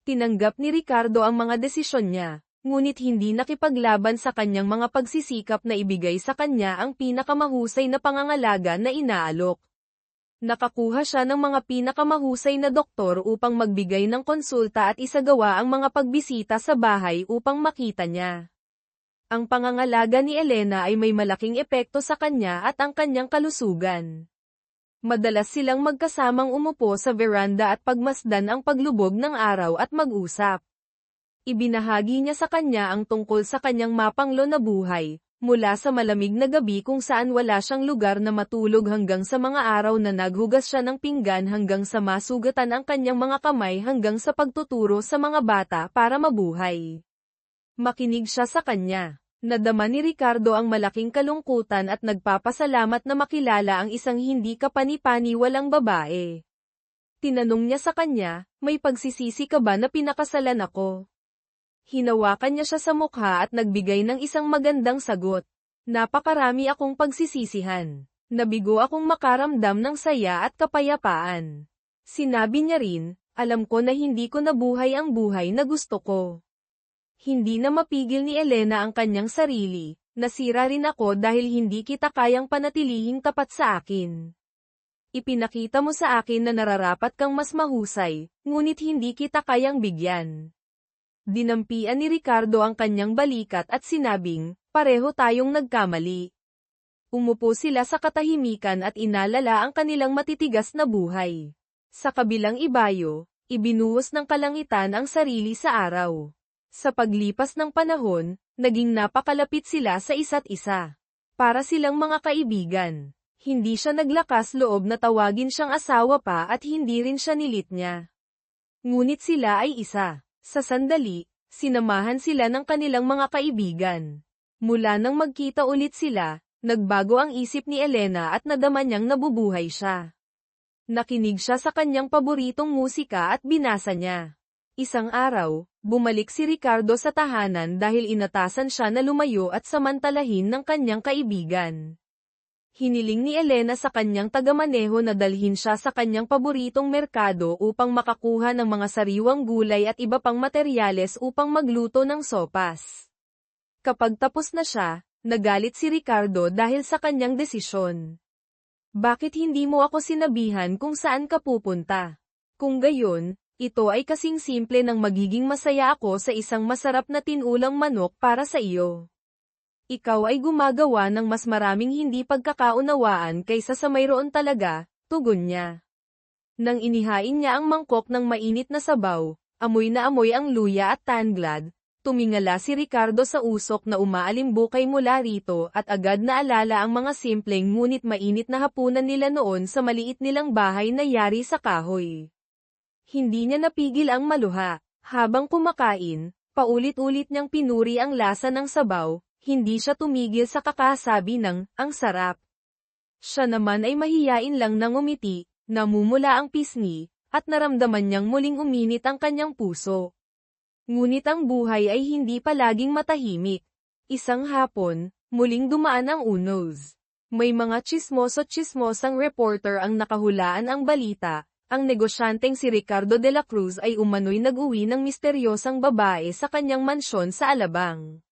Tinanggap ni Ricardo ang mga desisyon niya, ngunit hindi nakipaglaban sa kanyang mga pagsisikap na ibigay sa kanya ang pinakamahusay na pangangalaga na inaalok. Nakakuha siya ng mga pinakamahusay na doktor upang magbigay ng konsulta at isagawa ang mga pagbisita sa bahay upang makita niya. Ang pangangalaga ni Elena ay may malaking epekto sa kanya at ang kanyang kalusugan. Madalas silang magkasamang umupo sa veranda at pagmasdan ang paglubog ng araw at mag-usap. Ibinahagi niya sa kanya ang tungkol sa kanyang mapanglo na buhay, mula sa malamig na gabi kung saan wala siyang lugar na matulog hanggang sa mga araw na naghugas siya ng pinggan hanggang sa masugatan ang kanyang mga kamay hanggang sa pagtuturo sa mga bata para mabuhay. Makinig siya sa kanya. Nadama ni Ricardo ang malaking kalungkutan at nagpapasalamat na makilala ang isang hindi kapani-paniwalang babae. Tinanong niya sa kanya, may pagsisisi ka ba na pinakasalan ako? Hinawakan niya siya sa mukha at nagbigay ng isang magandang sagot. Napakarami akong pagsisisihan. Nabigo akong makaramdam ng saya at kapayapaan. Sinabi niya rin, alam ko na hindi ko nabuhay ang buhay na gusto ko. Hindi na mapigil ni Elena ang kanyang sarili, nasira rin ako dahil hindi kita kayang panatilihing tapat sa akin. Ipinakita mo sa akin na nararapat kang mas mahusay, ngunit hindi kita kayang bigyan. Dinampian ni Ricardo ang kanyang balikat at sinabing, pareho tayong nagkamali. Umupo sila sa katahimikan at inalala ang kanilang matitigas na buhay. Sa kabilang ibayo, ibinuhos ng kalangitan ang sarili sa araw. Sa paglipas ng panahon, naging napakalapit sila sa isa't isa. Para silang mga kaibigan. Hindi siya naglakas loob na tawagin siyang asawa pa at hindi rin siya nilit niya. Ngunit sila ay isa. Sa sandali, sinamahan sila ng kanilang mga kaibigan. Mula nang magkita ulit sila, nagbago ang isip ni Elena at nadama niyang nabubuhay siya. Nakinig siya sa kanyang paboritong musika at binasa niya. Isang araw, bumalik si Ricardo sa tahanan dahil inatasan siya na lumayo at samantalahin ng kanyang kaibigan. Hiniling ni Elena sa kanyang tagamaneho na dalhin siya sa kanyang paboritong merkado upang makakuha ng mga sariwang gulay at iba pang materyales upang magluto ng sopas. Kapag tapos na siya, nagalit si Ricardo dahil sa kanyang desisyon. Bakit hindi mo ako sinabihan kung saan ka pupunta? Kung gayon, ito ay kasing simple ng magiging masaya ako sa isang masarap na tinulang manok para sa iyo. Ikaw ay gumagawa ng mas maraming hindi pagkakaunawaan kaysa sa mayroon talaga, tugon niya. Nang inihain niya ang mangkok ng mainit na sabaw, amoy na amoy ang luya at tanglad, tumingala si Ricardo sa usok na umaalimbukay mula rito at agad na alala ang mga simpleng ngunit mainit na hapunan nila noon sa maliit nilang bahay na yari sa kahoy. Hindi niya napigil ang maluha. Habang kumakain, paulit-ulit niyang pinuri ang lasa ng sabaw, hindi siya tumigil sa kakasabi ng, ang sarap. Siya naman ay mahiyain lang nang umiti, namumula ang pisngi, at naramdaman niyang muling uminit ang kanyang puso. Ngunit ang buhay ay hindi palaging matahimik. Isang hapon, muling dumaan ang unos. May mga tsismoso-tsismosang reporter ang nakahulaan ang balita. Ang negosyanteng si Ricardo de la Cruz ay umano'y nag-uwi ng misteryosang babae sa kanyang mansyon sa Alabang.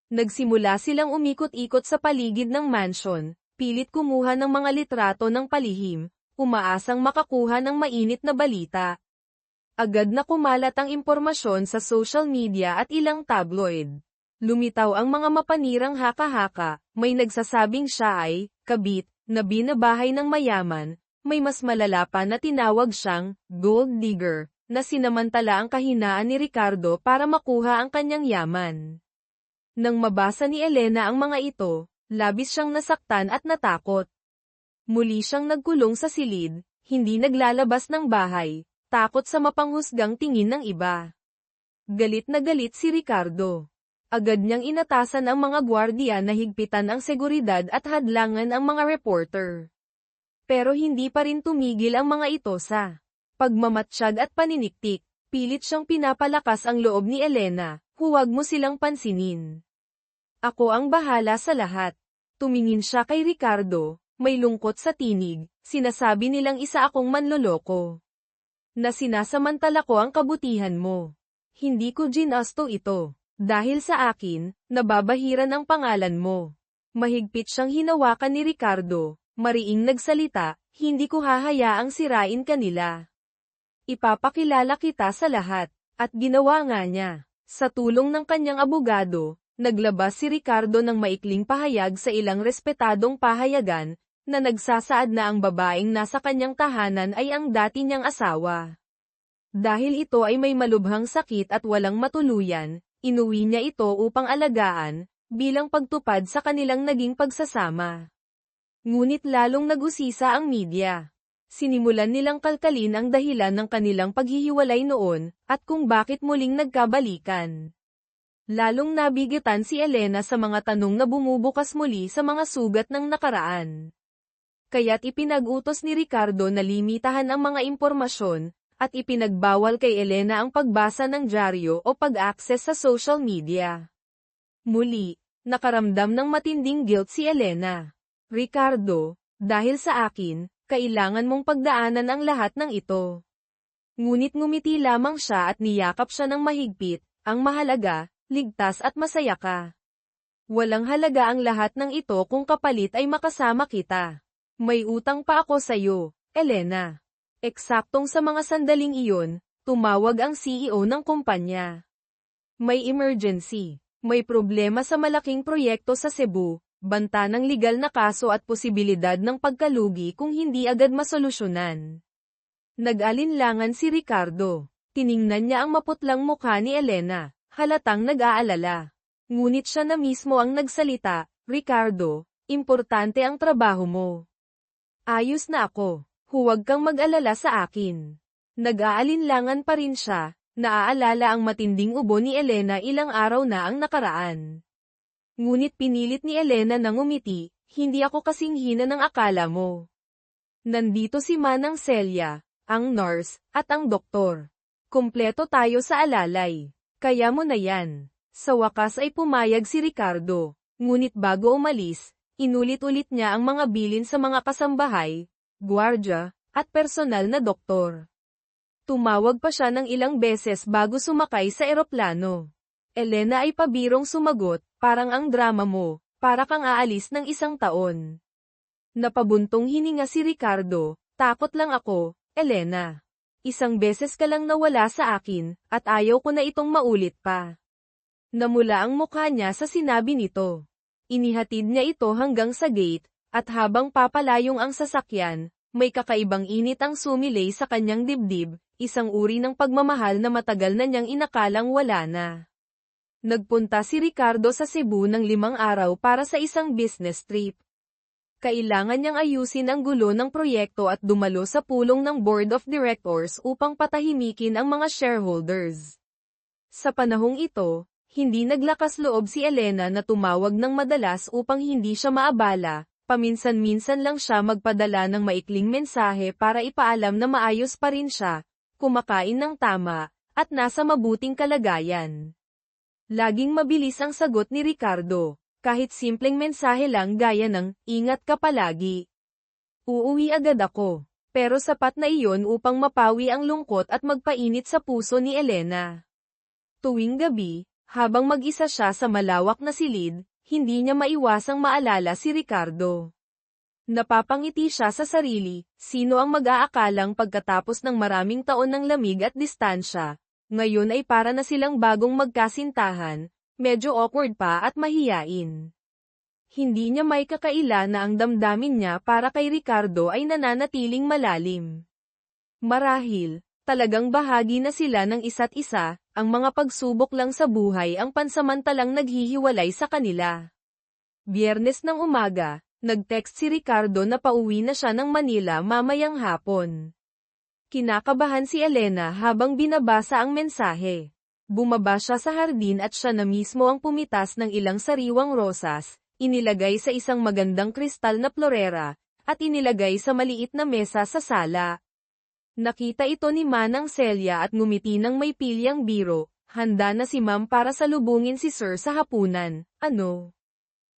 Nagsimula silang umikot-ikot sa paligid ng mansyon, pilit kumuha ng mga litrato ng palihim, umaasang makakuha ng mainit na balita. Agad na kumalat ang impormasyon sa social media at ilang tabloid. Lumitaw ang mga mapanirang haka-haka, may nagsasabing siya ay, kabit, na binabahay ng mayaman, may mas malala pa na tinawag siyang gold digger, na sinamantala ang kahinaan ni Ricardo para makuha ang kanyang yaman. Nang mabasa ni Elena ang mga ito, labis siyang nasaktan at natakot. Muli siyang nagkulong sa silid, hindi naglalabas ng bahay, takot sa mapanghusgang tingin ng iba. Galit na galit si Ricardo. Agad niyang inatasan ang mga gwardiya na higpitan ang seguridad at hadlangan ang mga reporter. Pero hindi pa rin tumigil ang mga ito sa pagmamatsyag at paniniktik. Pilit siyang pinapalakas ang loob ni Elena, huwag mo silang pansinin. Ako ang bahala sa lahat. Tumingin siya kay Ricardo, may lungkot sa tinig, sinasabi nilang isa akong manloloko. Na sinasamantala ko ang kabutihan mo. Hindi ko ginasto ito. Dahil sa akin, nababahiran ang pangalan mo. Mahigpit siyang hinawakan ni Ricardo, mariing nagsalita, hindi ko hahayaang sirain kanila. Ipapakilala kita sa lahat, at ginawa nga niya. Sa tulong ng kanyang abogado, naglabas si Ricardo ng maikling pahayag sa ilang respetadong pahayagan, na nagsasaad na ang babaeng nasa kanyang tahanan ay ang dati niyang asawa. Dahil ito ay may malubhang sakit at walang matuluyan, inuwi niya ito upang alagaan, bilang pagtupad sa kanilang naging pagsasama. Ngunit lalong nag-usisa ang media. Sinimulan nilang kalkalin ang dahilan ng kanilang paghihiwalay noon, at kung bakit muling nagkabalikan. Lalong nabigitan si Elena sa mga tanong na bumubukas muli sa mga sugat ng nakaraan. Kaya't ipinag-utos ni Ricardo na limitahan ang mga impormasyon, at ipinagbawal kay Elena ang pagbasa ng dyaryo o pag-access sa social media. Muli, nakaramdam ng matinding guilt si Elena. Ricardo, dahil sa akin, kailangan mong pagdaanan ang lahat ng ito. Ngunit ngumiti lamang siya at niyakap siya ng mahigpit, ang mahalaga, ligtas at masaya ka. Walang halaga ang lahat ng ito kung kapalit ay makasama kita. May utang pa ako sa'yo, Elena. Eksaktong sa mga sandaling iyon, tumawag ang CEO ng kumpanya. May emergency. May problema sa malaking proyekto sa Cebu, banta ng legal na kaso at posibilidad ng pagkalugi kung hindi agad masolusyonan. Nag-alinlangan si Ricardo. Tiningnan niya ang maputlang mukha ni Elena, halatang nag-aalala. Ngunit siya na mismo ang nagsalita, Ricardo, importante ang trabaho mo. Ayos na ako. Huwag kang mag-alala sa akin. Nag-aalinlangan pa rin siya, naaalala ang matinding ubo ni Elena ilang araw na ang nakaraan. Ngunit pinilit ni Elena na ngumiti, hindi ako kasing hina ng akala mo. Nandito si Manang Celia, ang nurse, at ang doktor. Kumpleto tayo sa alalay. Kaya mo na yan. Sa wakas ay pumayag si Ricardo, ngunit bago umalis, inulit-ulit niya ang mga bilin sa mga kasambahay, gwardya, at personal na doktor. Tumawag pa siya ng ilang beses bago sumakay sa eroplano. Elena ay pabirong sumagot, parang ang drama mo, para kang aalis ng 1 taon. Napabuntong hininga si Ricardo, takot lang ako, Elena. 1 beses ka lang nawala sa akin, at ayaw ko na itong maulit pa. Namula ang mukha niya sa sinabi nito. Inihatid niya ito hanggang sa gate, at habang papalayong ang sasakyan, may kakaibang init ang sumilay sa kanyang dibdib, isang uri ng pagmamahal na matagal na niyang inakalang wala na. Nagpunta si Ricardo sa Cebu ng 5 araw para sa isang business trip. Kailangan niyang ayusin ang gulo ng proyekto at dumalo sa pulong ng board of directors upang patahimikin ang mga shareholders. Sa panahong ito, hindi naglakas loob si Elena na tumawag ng madalas upang hindi siya maabala. Paminsan-minsan lang siya magpadala ng maikling mensahe para ipaalam na maayos pa rin siya, kumakain ng tama, at nasa mabuting kalagayan. Laging mabilis ang sagot ni Ricardo, kahit simpleng mensahe lang gaya ng, ingat ka palagi. Uuwi agad ako, pero sapat na iyon upang mapawi ang lungkot at magpainit sa puso ni Elena. Tuwing gabi, habang mag-isa siya sa malawak na silid, hindi niya maiwasang maalala si Ricardo. Napapangiti siya sa sarili, sino ang mag-aakalang pagkatapos ng maraming taon ng lamig at distansya, ngayon ay para na silang bagong magkasintahan, medyo awkward pa at mahiyain. Hindi niya may kakaila na ang damdamin niya para kay Ricardo ay nananatiling malalim. Marahil, talagang bahagi na sila ng isa't isa, ang mga pagsubok lang sa buhay ang pansamantalang naghihiwalay sa kanila. Biyernes ng umaga, nag-text si Ricardo na pauwi na siya ng Manila mamayang hapon. Kinakabahan si Elena habang binabasa ang mensahe. Bumaba siya sa hardin at siya na mismo ang pumitas ng ilang sariwang rosas, inilagay sa isang magandang kristal na florera, at inilagay sa maliit na mesa sa sala. Nakita ito ni Manang Celia at ngumiti ng may pilyang biro, handa na si Ma'am para salubungin si Sir sa hapunan. Ano?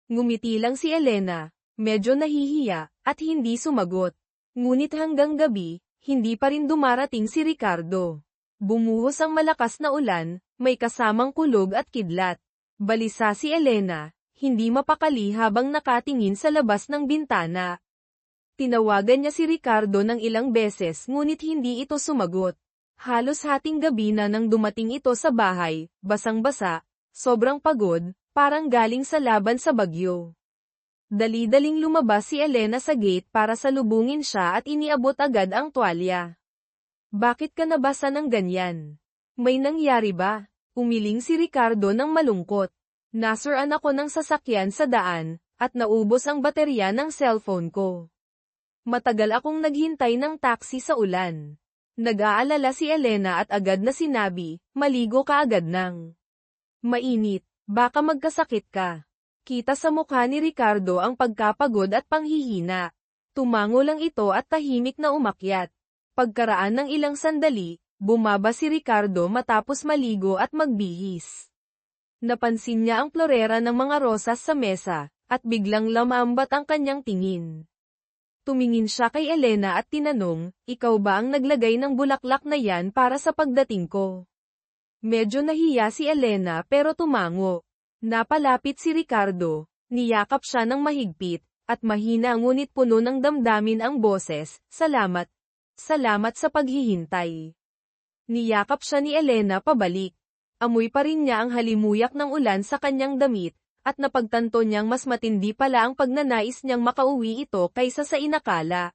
Ngumiti lang si Elena, medyo nahihiya, at hindi sumagot. Ngunit hanggang gabi, hindi pa rin dumarating si Ricardo. Bumuhos ang malakas na ulan, may kasamang kulog at kidlat. Balisa si Elena, hindi mapakali habang nakatingin sa labas ng bintana. Tinawagan niya si Ricardo ng ilang beses ngunit hindi ito sumagot. Halos hating gabi na nang dumating ito sa bahay, basang-basa, sobrang pagod, parang galing sa laban sa bagyo. Dali-daling lumabas si Elena sa gate para salubungin siya at iniabot agad ang tuwalya. Bakit ka nabasa ng ganyan? May nangyari ba? Umiling si Ricardo ng malungkot. Nasuran ako ng sasakyan sa daan, at naubos ang baterya ng cellphone ko. Matagal akong naghintay ng taxi sa ulan. Nag-aalala si Elena at agad na sinabi, maligo ka agad nang. Mainit, baka magkasakit ka. Kita sa mukha ni Ricardo ang pagkapagod at panghihina. Tumango lang ito at tahimik na umakyat. Pagkaraan ng ilang sandali, bumaba si Ricardo matapos maligo at magbihis. Napansin niya ang florera ng mga rosas sa mesa, at biglang lamambat ang kanyang tingin. Tumingin siya kay Elena at tinanong, ikaw ba ang naglagay ng bulaklak na yan para sa pagdating ko? Medyo nahiya si Elena pero tumango. Napalapit si Ricardo, niyakap siya ng mahigpit, at mahina ngunit puno ng damdamin ang boses, salamat. Salamat sa paghihintay. Niyakap siya ni Elena pabalik. Amoy pa rin niya ang halimuyak ng ulan sa kanyang damit, at napagtanto niyang mas matindi pala ang pagnanais niyang makauwi ito kaysa sa inakala.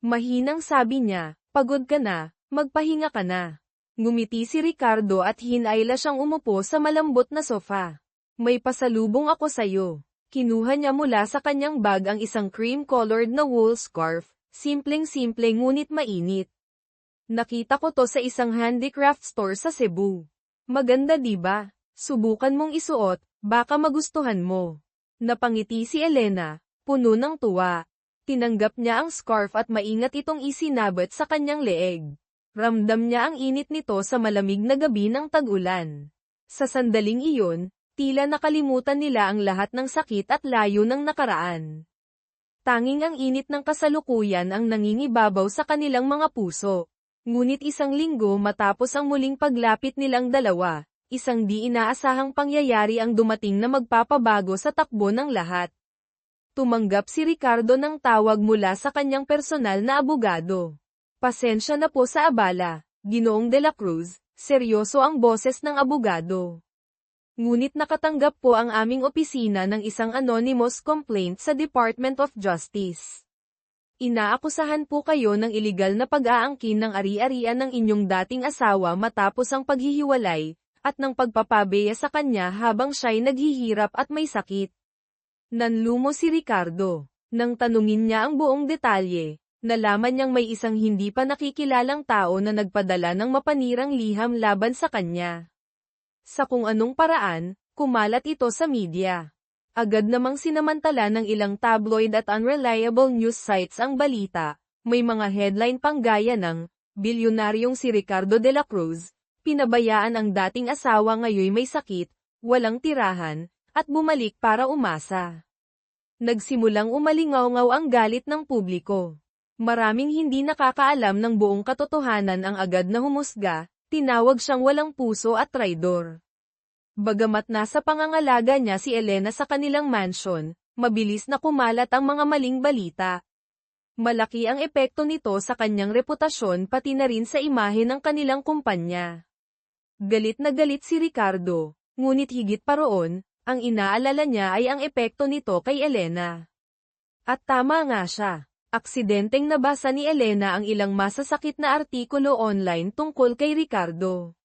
Mahinang sabi niya, pagod ka na, magpahinga ka na. Ngumiti si Ricardo at hinayla siyang umupo sa malambot na sofa. May pasalubong ako sayo. Kinuha niya mula sa kanyang bag ang isang cream-colored na wool scarf, simpleng-simple ngunit mainit. Nakita ko to sa isang handicraft store sa Cebu. Maganda diba? Subukan mong isuot. Baka magustuhan mo. Napangiti si Elena, puno ng tuwa. Tinanggap niya ang scarf at maingat itong isinabot sa kanyang leeg. Ramdam niya ang init nito sa malamig na gabi ng tag-ulan. Sa sandaling iyon, tila nakalimutan nila ang lahat ng sakit at layo ng nakaraan. Tanging ang init ng kasalukuyan ang nangingibabaw sa kanilang mga puso. Ngunit isang linggo matapos ang muling paglapit nilang dalawa, isang di inaasahang pangyayari ang dumating na magpapabago sa takbo ng lahat. Tumanggap si Ricardo ng tawag mula sa kanyang personal na abogado. Pasensya na po sa abala, Ginoong De La Cruz, seryoso ang boses ng abogado. Ngunit nakatanggap po ang aming opisina ng isang anonymous complaint sa Department of Justice. Inaakusahan po kayo ng iligal na pag-aangkin ng ari-arian ng inyong dating asawa matapos ang paghihiwalay, at ng pagpapabeya sa kanya habang siya'y naghihirap at may sakit. Nanlumo si Ricardo. Nang tanungin niya ang buong detalye, nalaman niyang may isang hindi pa nakikilalang tao na nagpadala ng mapanirang liham laban sa kanya. Sa kung anong paraan, kumalat ito sa media. Agad namang sinamantala ng ilang tabloid at unreliable news sites ang balita. May mga headline pang gaya ng, bilyonaryong si Ricardo De La Cruz, pinabayaan ang dating asawa ngayoy may sakit, walang tirahan, at bumalik para umasa. Nagsimulang umalingaw-ngaw ang galit ng publiko. Maraming hindi nakakaalam ng buong katotohanan ang agad na humusga, tinawag siyang walang puso at traidor. Bagamat nasa pangangalaga niya si Elena sa kanilang mansion, mabilis na kumalat ang mga maling balita. Malaki ang epekto nito sa kanyang reputasyon pati na rin sa imahe ng kanilang kumpanya. Galit na galit si Ricardo, ngunit higit pa roon, Ang inaalala niya ay ang epekto nito kay Elena. At tama nga siya. Aksidenteng nabasa ni Elena ang ilang masasakit na artikulo online tungkol kay Ricardo.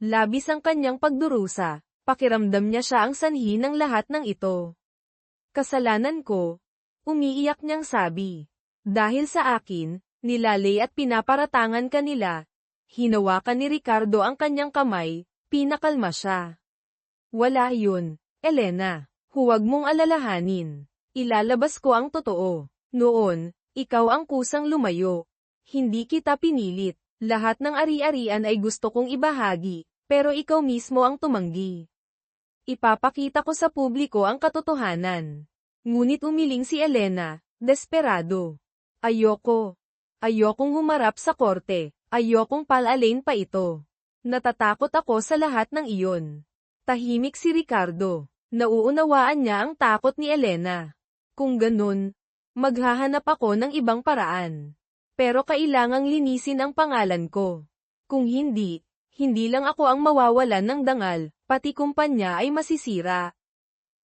Labis ang kanyang pagdurusa, pakiramdam niya siya ang sanhi ng lahat ng ito. Kasalanan ko, umiiyak niyang sabi. Dahil sa akin, nilalay at pinaparatangan ka nila. Hinawakan ni Ricardo ang kanyang kamay, pinakalma siya. Wala yun, Elena. Huwag mong alalahanin. Ilalabas ko ang totoo. Noon, ikaw ang kusang lumayo. Hindi kita pinilit. Lahat ng ari-arian ay gusto kong ibahagi, pero ikaw mismo ang tumanggi. Ipapakita ko sa publiko ang katotohanan. Ngunit umiling si Elena, desperado. Ayokong humarap sa korte, ayokong palalain pa ito. Natatakot ako sa lahat ng iyon. Tahimik si Ricardo. Nauunawaan niya ang takot ni Elena. Kung ganun, maghahanap ako ng ibang paraan. Pero kailangang linisin ang pangalan ko. Kung hindi, hindi lang ako ang mawawalan ng dangal, pati kumpanya ay masisira.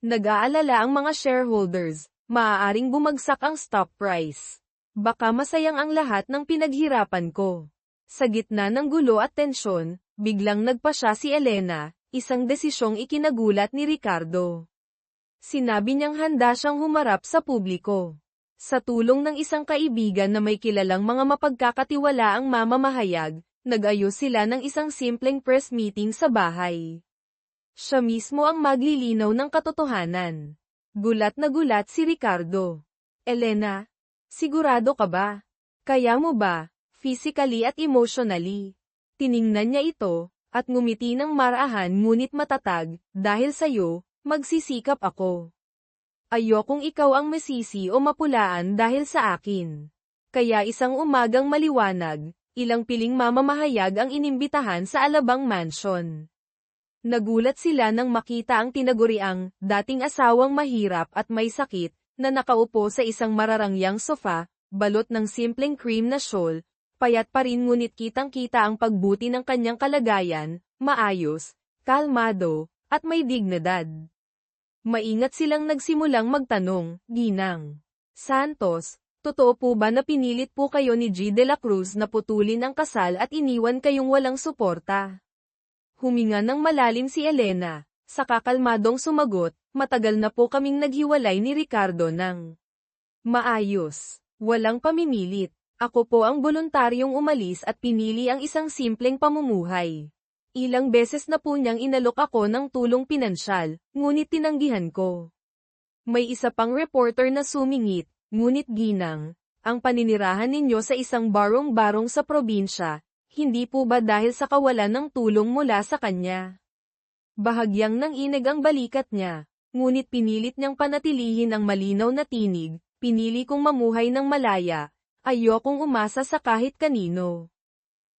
Nag-aalala ang mga shareholders, maaaring bumagsak ang stock price. Baka masayang ang lahat ng pinaghirapan ko. Sa gitna ng gulo at tensyon, biglang nagpasya si Elena, isang desisyong ikinagulat ni Ricardo. Sinabi niyang handa siyang humarap sa publiko. Sa tulong ng isang kaibigan na may kilalang mga mapagkakatiwalaang mamamahayag, nag-ayos sila ng isang simpleng press meeting sa bahay. Siya mismo ang maglilinaw ng katotohanan. Gulat na gulat si Ricardo. Elena, sigurado ka ba? Kaya mo ba, physically at emotionally? Tiningnan niya ito, at ngumiti ng marahan ngunit matatag, dahil sa'yo, magsisikap ako. Ayokong ikaw ang masisi o mapulaan dahil sa akin. Kaya isang umagang maliwanag, ilang piling mamamahayag ang inimbitahan sa Alabang Mansion. Nagulat sila nang makita ang tinaguriang, dating asawang mahirap at may sakit, na nakaupo sa isang mararangyang sofa, balot ng simpleng cream na shawl, payat pa rin ngunit kitang-kita ang pagbuti ng kanyang kalagayan, maayos, kalmado, at may dignidad. Maingat silang nagsimulang magtanong, Ginang Santos, totoo po ba na pinilit po kayo ni G. De La Cruz na putulin ang kasal at iniwan kayong walang suporta? Huminga ng malalim si Elena, sa kakalmadong sumagot, matagal na po kaming naghiwalay ni Ricardo ng maayos, walang pamimilit. Ako po ang voluntaryong umalis at pinili ang isang simpleng pamumuhay. Ilang beses na po niyang inalok ako ng tulong pinansyal, ngunit tinanggihan ko. May isa pang reporter na sumingit, ngunit Ginang, ang paninirahan ninyo sa isang barong-barong sa probinsya, hindi po ba dahil sa kawalan ng tulong mula sa kanya? Bahagyang nanginig ang balikat niya, ngunit pinilit niyang panatilihin ang malinaw na tinig, pinili kong mamuhay ng malaya, ayokong umasa sa kahit kanino.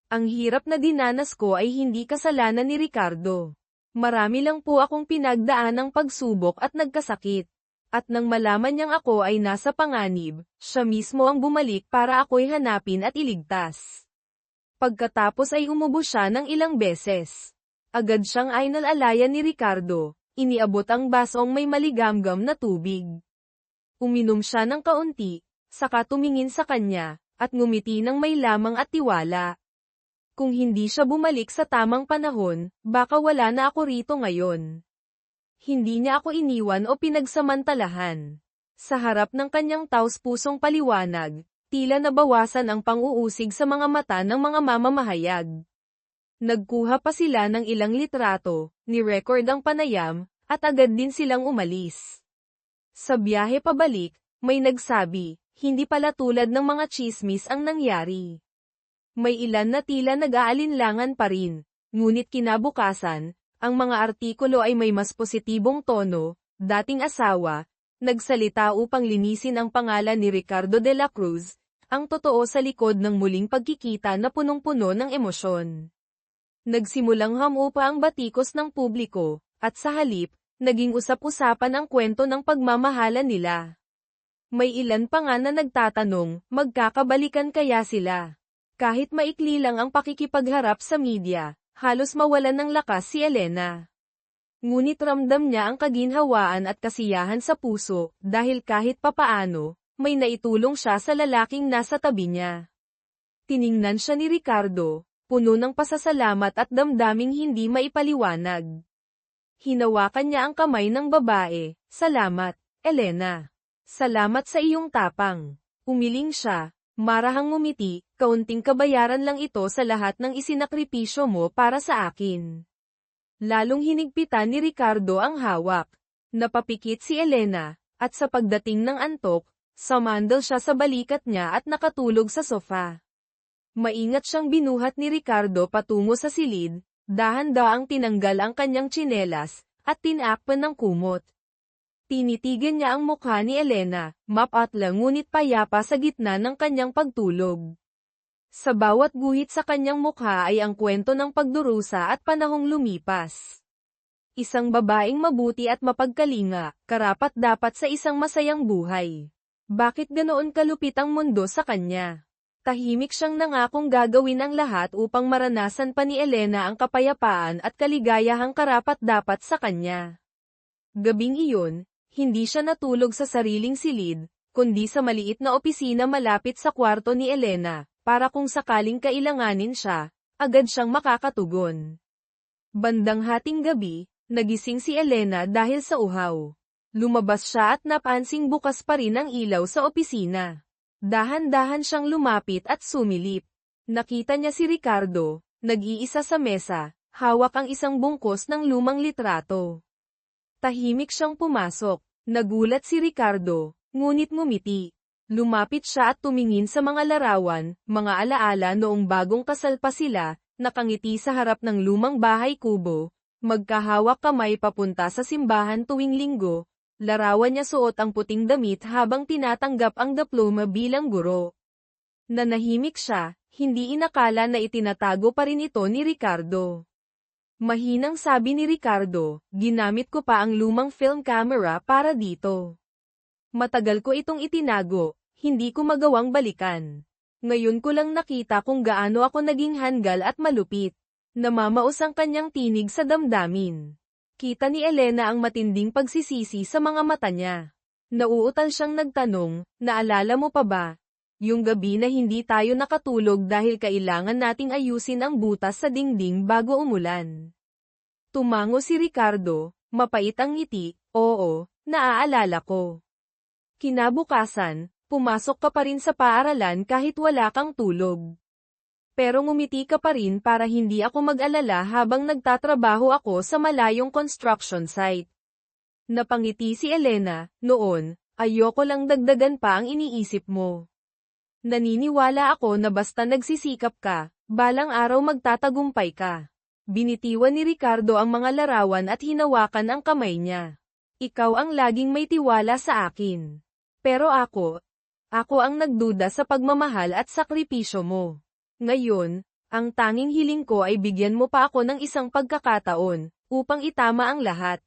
Ang hirap na dinanas ko ay hindi kasalanan ni Ricardo. Marami lang po akong pinagdaan ng pagsubok at nagkasakit. At nang malaman niyang ako ay nasa panganib, siya mismo ang bumalik para ako'y hanapin at iligtas. Pagkatapos ay umubo siya ng ilang beses. Agad siyang ainalalayan ni Ricardo, iniabot ang basong may maligamgam na tubig. Uminom siya ng kaunti, saka tumingin sa kanya, at ngumiti ng may lamang at tiwala. Kung hindi siya bumalik sa tamang panahon, baka wala na ako rito ngayon. Hindi niya ako iniwan o pinagsamantalahan. Sa harap ng kanyang taos-pusong paliwanag, tila nabawasan ang pang-uusig sa mga mata ng mga mamamahayag. Nagkuha pa sila ng ilang litrato, ni-record ang panayam, at agad din silang umalis. Sa biyahe pabalik, may nagsabi, hindi pala tulad ng mga chismis ang nangyari. May ilan na tila nag-aalinlangan pa rin, ngunit kinabukasan, ang mga artikulo ay may mas positibong tono, dating asawa, nagsalita upang linisin ang pangalan ni Ricardo de la Cruz, ang totoo sa likod ng muling pagkikita na punong-puno ng emosyon. Nagsimulang hamupa ang batikos ng publiko, at sa halip, naging usap-usapan ang kwento ng pagmamahalan nila. May ilan pa nga na nagtatanong, magkakabalikan kaya sila? Kahit maikli lang ang pakikipagharap sa media, halos mawalan ng lakas si Elena. Ngunit ramdam niya ang kaginhawaan at kasiyahan sa puso, dahil kahit papaano, may naitulong siya sa lalaking nasa tabi niya. Tiningnan siya ni Ricardo, puno ng pasasalamat at damdaming hindi maipaliwanag. Hinawakan niya ang kamay ng babae. Salamat, Elena. Salamat sa iyong tapang. Umiling siya, marahang ngumiti, kaunting kabayaran lang ito sa lahat ng isinakripisyo mo para sa akin. Lalong hinigpitan ni Ricardo ang hawak. Napapikit si Elena, at sa pagdating ng antok, sumandal siya sa balikat niya at nakatulog sa sofa. Maingat siyang binuhat ni Ricardo patungo sa silid, dahan-daang tinanggal ang kanyang tsinelas, at tinakpan ng kumot. Tinitigan niya ang mukha ni Elena, mapatla ngunit payapa sa gitna ng kanyang pagtulog. Sa bawat guhit sa kanyang mukha ay ang kwento ng pagdurusa at panahong lumipas. Isang babaeng mabuti at mapagkalinga, karapat-dapat sa isang masayang buhay. Bakit ganoon kalupit ang mundo sa kanya? Tahimik siyang nangakong gagawin ang lahat upang maranasan pa ni Elena ang kapayapaan at kaligayahang karapat-dapat sa kanya. Gabing iyon, hindi siya natulog sa sariling silid, kundi sa maliit na opisina malapit sa kwarto ni Elena, para kung sakaling kailanganin siya, agad siyang makakatugon. Bandang hating gabi, nagising si Elena dahil sa uhaw. Lumabas siya at napansing bukas pa rin ang ilaw sa opisina. Dahan-dahan siyang lumapit at sumilip. Nakita niya si Ricardo, nag-iisa sa mesa, hawak ang isang bungkos ng lumang litrato. Tahimik siyang pumasok. Nagulat si Ricardo, ngunit ngumiti. Lumapit siya at tumingin sa mga larawan, mga alaala noong bagong kasal pa sila, nakangiti sa harap ng lumang bahay kubo, magkahawak kamay papunta sa simbahan tuwing linggo. Larawan niya suot ang puting damit habang tinatanggap ang diploma bilang guro. Nanahimik siya, hindi inakala na itinatago pa rin ito ni Ricardo. Mahinang sabi ni Ricardo, ginamit ko pa ang lumang film camera para dito. Matagal ko itong itinago, hindi ko magawang balikan. Ngayon ko lang nakita kung gaano ako naging handgal at malupit. Namamaos ang kanyang tinig sa damdamin. Kita ni Elena ang matinding pagsisisi sa mga mata niya. Nauutal siyang nagtanong, naalala mo pa ba? Yung gabi na hindi tayo nakatulog dahil kailangan nating ayusin ang butas sa dingding bago umulan. Tumango si Ricardo, mapait ang ngiti, oo, naaalala ko. Kinabukasan, pumasok ka pa rin sa paaralan kahit wala kang tulog. Pero ngumiti ka pa rin para hindi ako mag-alala habang nagtatrabaho ako sa malayong construction site. Napangiti si Elena, noon, ayoko lang dagdagan pa ang iniisip mo. Naniniwala ako na basta nagsisikap ka, balang araw magtatagumpay ka. Binitiwan ni Ricardo ang mga larawan at hinawakan ang kamay niya. Ikaw ang laging may tiwala sa akin. Pero ako ang nagduda sa pagmamahal at sakripisyo mo. Ngayon, ang tanging hiling ko ay bigyan mo pa ako ng isang pagkakataon, upang itama ang lahat.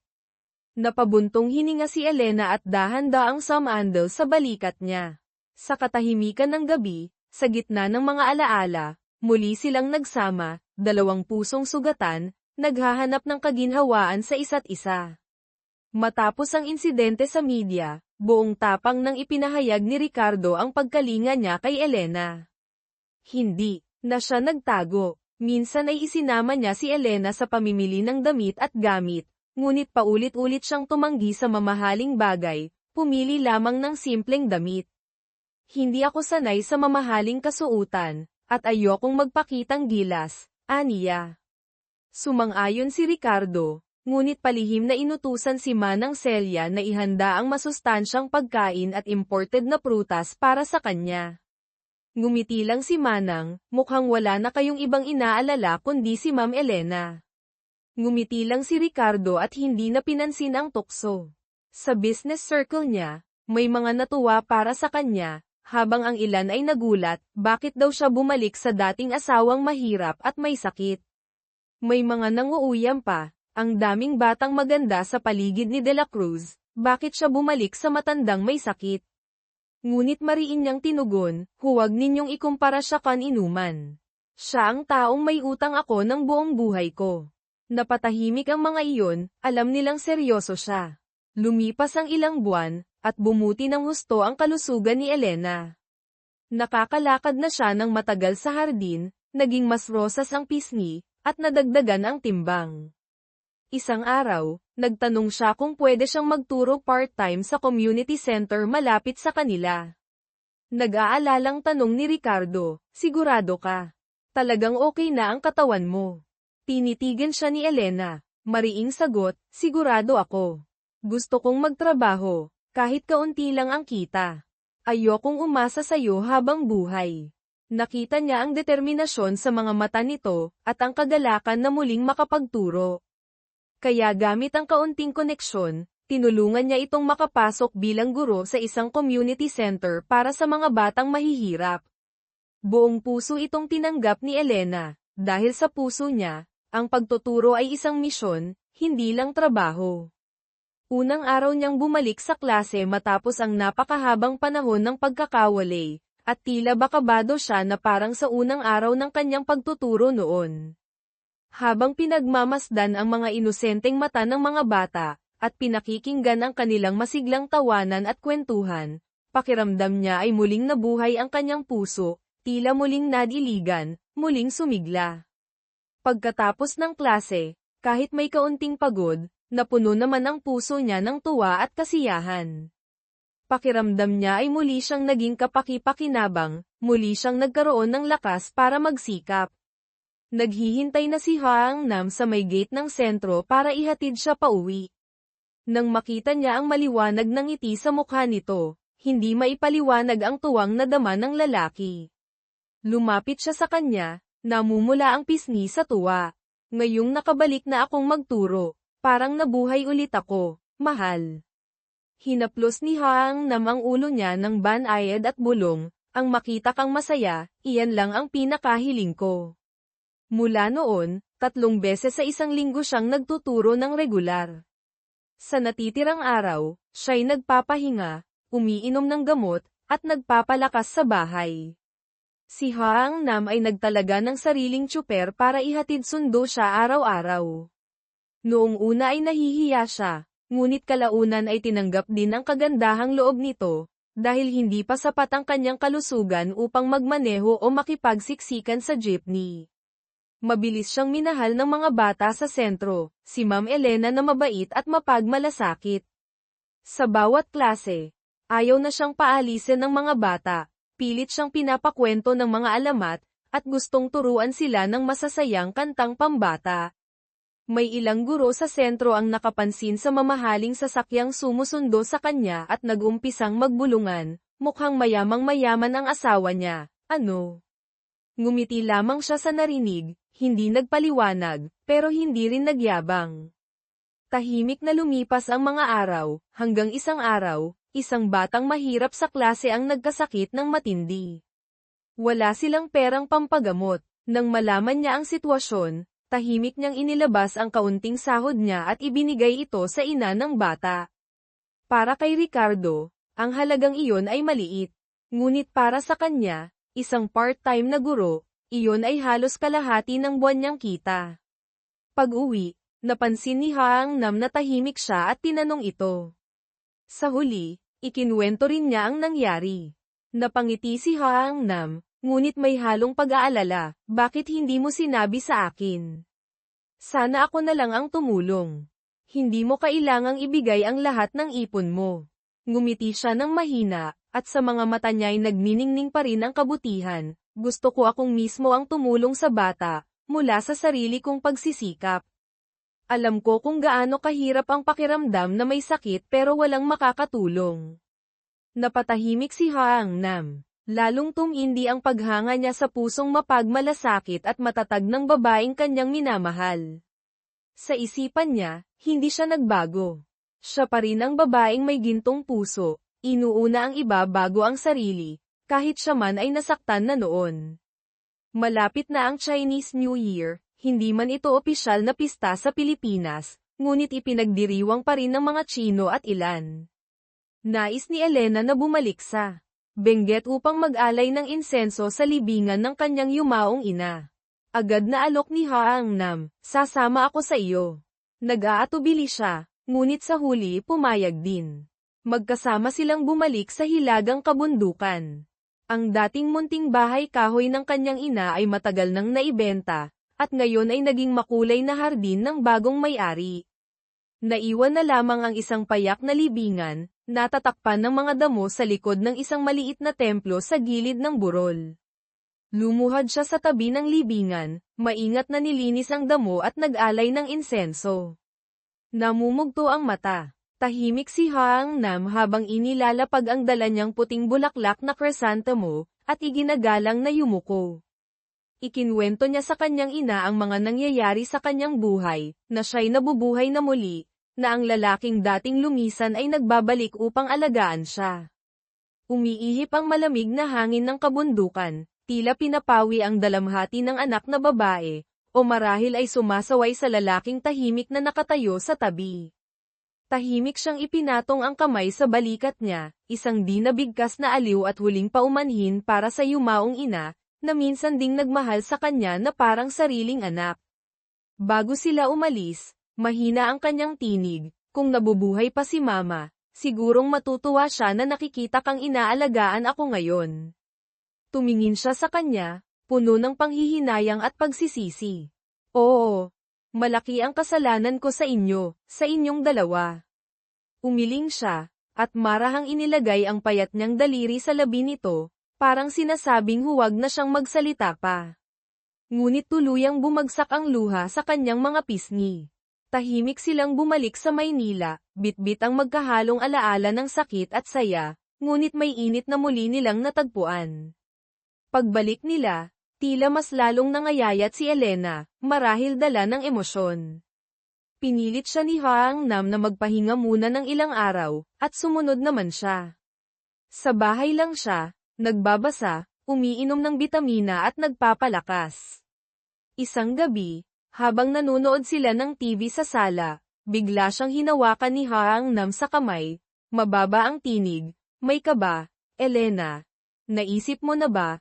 Napabuntong hininga si Elena at dahan-daang sumandal sa balikat niya. Sa katahimikan ng gabi, sa gitna ng mga alaala, muli silang nagsama, dalawang pusong sugatan, naghahanap ng kaginhawaan sa isa't isa. Matapos ang insidente sa media, buong tapang nang ipinahayag ni Ricardo ang pagkalinga niya kay Elena. Hindi na siya nagtago. Minsan ay isinama niya si Elena sa pamimili ng damit at gamit, ngunit paulit-ulit siyang tumanggi sa mamahaling bagay, pumili lamang ng simpleng damit. Hindi ako sanay sa mamahaling kasuutan, at ayokong magpakitang gilas, aniya. Sumang-ayon si Ricardo, ngunit palihim na inutusan si Manang Celia na ihanda ang masustansyang pagkain at imported na prutas para sa kanya. Ngumiti lang si Manang, mukhang wala na kayong ibang inaalala kundi si Ma'am Elena. Ngumiti lang si Ricardo at hindi na pinansin ang tukso. Sa business circle niya, may mga natuwa para sa kanya, habang ang ilan ay nagulat, bakit daw siya bumalik sa dating asawang mahirap at may sakit. May mga nanguuyam pa, ang daming batang maganda sa paligid ni De La Cruz, bakit siya bumalik sa matandang may sakit. Ngunit mariin niyang tinugon, huwag ninyong ikumpara siya kan inuman. Siya ang taong may utang ako ng buong buhay ko. Napatahimik ang mga iyon, alam nilang seryoso siya. Lumipas ang ilang buwan, at bumuti ng husto ang kalusugan ni Elena. Nakakalakad na siya ng matagal sa hardin, naging mas rosas ang pisngi, at nadagdagan ang timbang. Isang araw, nagtanong siya kung pwede siyang magturo part-time sa community center malapit sa kanila. Nag-aalalang tanong ni Ricardo, sigurado ka? Talagang okay na ang katawan mo? Tinitigan siya ni Elena. Mariing sagot, sigurado ako. Gusto kong magtrabaho, kahit kaunti lang ang kita. Ayokong umasa sa'yo habang buhay. Nakita niya ang determinasyon sa mga mata nito, at ang kagalakan na muling makapagturo. Kaya gamit ang kaunting koneksyon, tinulungan niya itong makapasok bilang guro sa isang community center para sa mga batang mahihirap. Buong puso itong tinanggap ni Elena, dahil sa puso niya, ang pagtuturo ay isang misyon, hindi lang trabaho. Unang araw niyang bumalik sa klase matapos ang napakahabang panahon ng pagkakawalay, at tila bakabado siya na parang sa unang araw ng kanyang pagtuturo noon. Habang pinagmamasdan ang mga inosenteng mata ng mga bata, at pinakikinggan ang kanilang masiglang tawanan at kwentuhan, pakiramdam niya ay muling nabuhay ang kanyang puso, tila muling nadiligan, muling sumigla. Pagkatapos ng klase, kahit may kaunting pagod, napuno naman ang puso niya ng tuwa at kasiyahan. Pakiramdam niya ay muli siyang naging kapaki-pakinabang, muli siyang nagkaroon ng lakas para magsikap. Naghihintay na si Hwang Nam sa may gate ng sentro para ihatid siya pauwi. Nang makita niya ang maliwanag ng ngiti sa mukha nito, hindi maipaliwanag ang tuwang nadama ng lalaki. Lumapit siya sa kanya, namumula ang pisngi sa tuwa. Ngayong nakabalik na akong magturo, parang nabuhay ulit ako, mahal. Hinaplos ni Hwang Nam ang ulo niya ng banayad at bulong, ang makita kang masaya, iyan lang ang pinakahiling ko. Mula noon, 3 beses sa isang linggo siyang nagtuturo ng regular. Sa natitirang araw, siya'y nagpapahinga, umiinom ng gamot, at nagpapalakas sa bahay. Si Hwang Nam ay nagtalaga ng sariling tsuper para ihatid sundo siya araw-araw. Noong una ay nahihiya siya, ngunit kalaunan ay tinanggap din ang kagandahang loob nito, dahil hindi pa sapat ang kanyang kalusugan upang magmaneho o makipagsiksikan sa jeepney. Mabilis siyang minahal ng mga bata sa sentro, si Ma'am Elena na mabait at mapagmalasakit. Sa bawat klase, ayaw na siyang paalisin ng mga bata, pilit siyang pinapakwento ng mga alamat, at gustong turuan sila ng masasayang kantang pambata. May ilang guro sa sentro ang nakapansin sa mamahaling sasakyang sumusundo sa kanya at nag-umpisang magbulungan, mukhang mayamang-mayaman ang asawa niya, ano? Ngumiti lamang siya sa narinig, hindi nagpaliwanag, pero hindi rin nagyabang. Tahimik na lumipas ang mga araw, hanggang isang araw, isang batang mahirap sa klase ang nagkasakit ng matindi. Wala silang perang pampagamot. Nang malaman niya ang sitwasyon, tahimik niyang inilabas ang kaunting sahod niya at ibinigay ito sa ina ng bata. Para kay Ricardo, ang halagang iyon ay maliit. Ngunit para sa kanya, isang part-time na guro, iyon ay halos kalahati ng buwan niyang kita. Pag-uwi, napansin ni Hwang Nam na tahimik siya at tinanong ito. Sa huli, ikinuwento rin niya ang nangyari. Napangiti si Hwang Nam, ngunit may halong pag-aalala, bakit hindi mo sinabi sa akin? Sana ako na lang ang tumulong. Hindi mo kailangang ibigay ang lahat ng ipon mo. Ngumiti siya ng mahina, at sa mga mata niya'y nagniningning pa rin ang kabutihan. Gusto ko akong mismo ang tumulong sa bata, mula sa sarili kong pagsisikap. Alam ko kung gaano kahirap ang pakiramdam na may sakit pero walang makakatulong. Napatahimik si Hwang Nam. Lalong tumindi ang paghanga niya sa pusong mapagmalasakit at matatag ng babaeng kanyang minamahal. Sa isipan niya, hindi siya nagbago. Siya pa rin ang babaeng may gintong puso, inuuna ang iba bago ang sarili. Kahit siya man ay nasaktan na noon. Malapit na ang Chinese New Year, hindi man ito opisyal na pista sa Pilipinas, ngunit ipinagdiriwang pa rin ng mga Tsino at ilan. Nais ni Elena na bumalik sa Benguet upang mag-alay ng insenso sa libingan ng kanyang yumaong ina. Agad na alok ni Haangnam, sasama ako sa iyo. Nag-aatubili siya, ngunit sa huli pumayag din. Magkasama silang bumalik sa hilagang kabundukan. Ang dating munting bahay kahoy ng kanyang ina ay matagal nang naibenta, at ngayon ay naging makulay na hardin ng bagong may-ari. Naiwan na lamang ang isang payak na libingan, natatakpan ng mga damo sa likod ng isang maliit na templo sa gilid ng burol. Lumuhad siya sa tabi ng libingan, maingat na nilinis ang damo at nag-alay ng insenso. Namumugto ang mata. Tahimik si Haangnam habang inilalapag ang dala niyang puting bulaklak na chrysanthemo, at iginagalang na yumuko. Ikinwento niya sa kanyang ina ang mga nangyayari sa kanyang buhay, na siya'y nabubuhay na muli, na ang lalaking dating lumisan ay nagbabalik upang alagaan siya. Umiihip ang malamig na hangin ng kabundukan, tila pinapawi ang dalamhati ng anak na babae, o marahil ay sumasaway sa lalaking tahimik na nakatayo sa tabi. Tahimik siyang ipinatong ang kamay sa balikat niya, isang di nabigkas na aliw at huling paumanhin para sa yumaong ina, na minsan ding nagmahal sa kanya na parang sariling anak. Bago sila umalis, mahina ang kanyang tinig, kung nabubuhay pa si mama, sigurong matutuwa siya na nakikita kang inaalagaan ako ngayon. Tumingin siya sa kanya, puno ng panghihinayang at pagsisisi. Oo. Malaki ang kasalanan ko sa inyo, sa inyong dalawa. Umiling siya, at marahang inilagay ang payat niyang daliri sa labi nito, parang sinasabing huwag na siyang magsalita pa. Ngunit tuluyang bumagsak ang luha sa kanyang mga pisngi. Tahimik silang bumalik sa Maynila, bitbit ang magkahalong alaala ng sakit at saya, ngunit may init na muli nilang natagpuan. Pagbalik nila, tila mas lalong nangayayat si Elena, marahil dala ng emosyon. Pinilit siya ni Haangnam na magpahinga muna ng ilang araw, at sumunod naman siya. Sa bahay lang siya, nagbabasa, umiinom ng bitamina at nagpapalakas. Isang gabi, habang nanonood sila ng TV sa sala, bigla siyang hinawakan ni Haangnam sa kamay, mababa ang tinig, "May ka ba, Elena? Naisip mo na ba?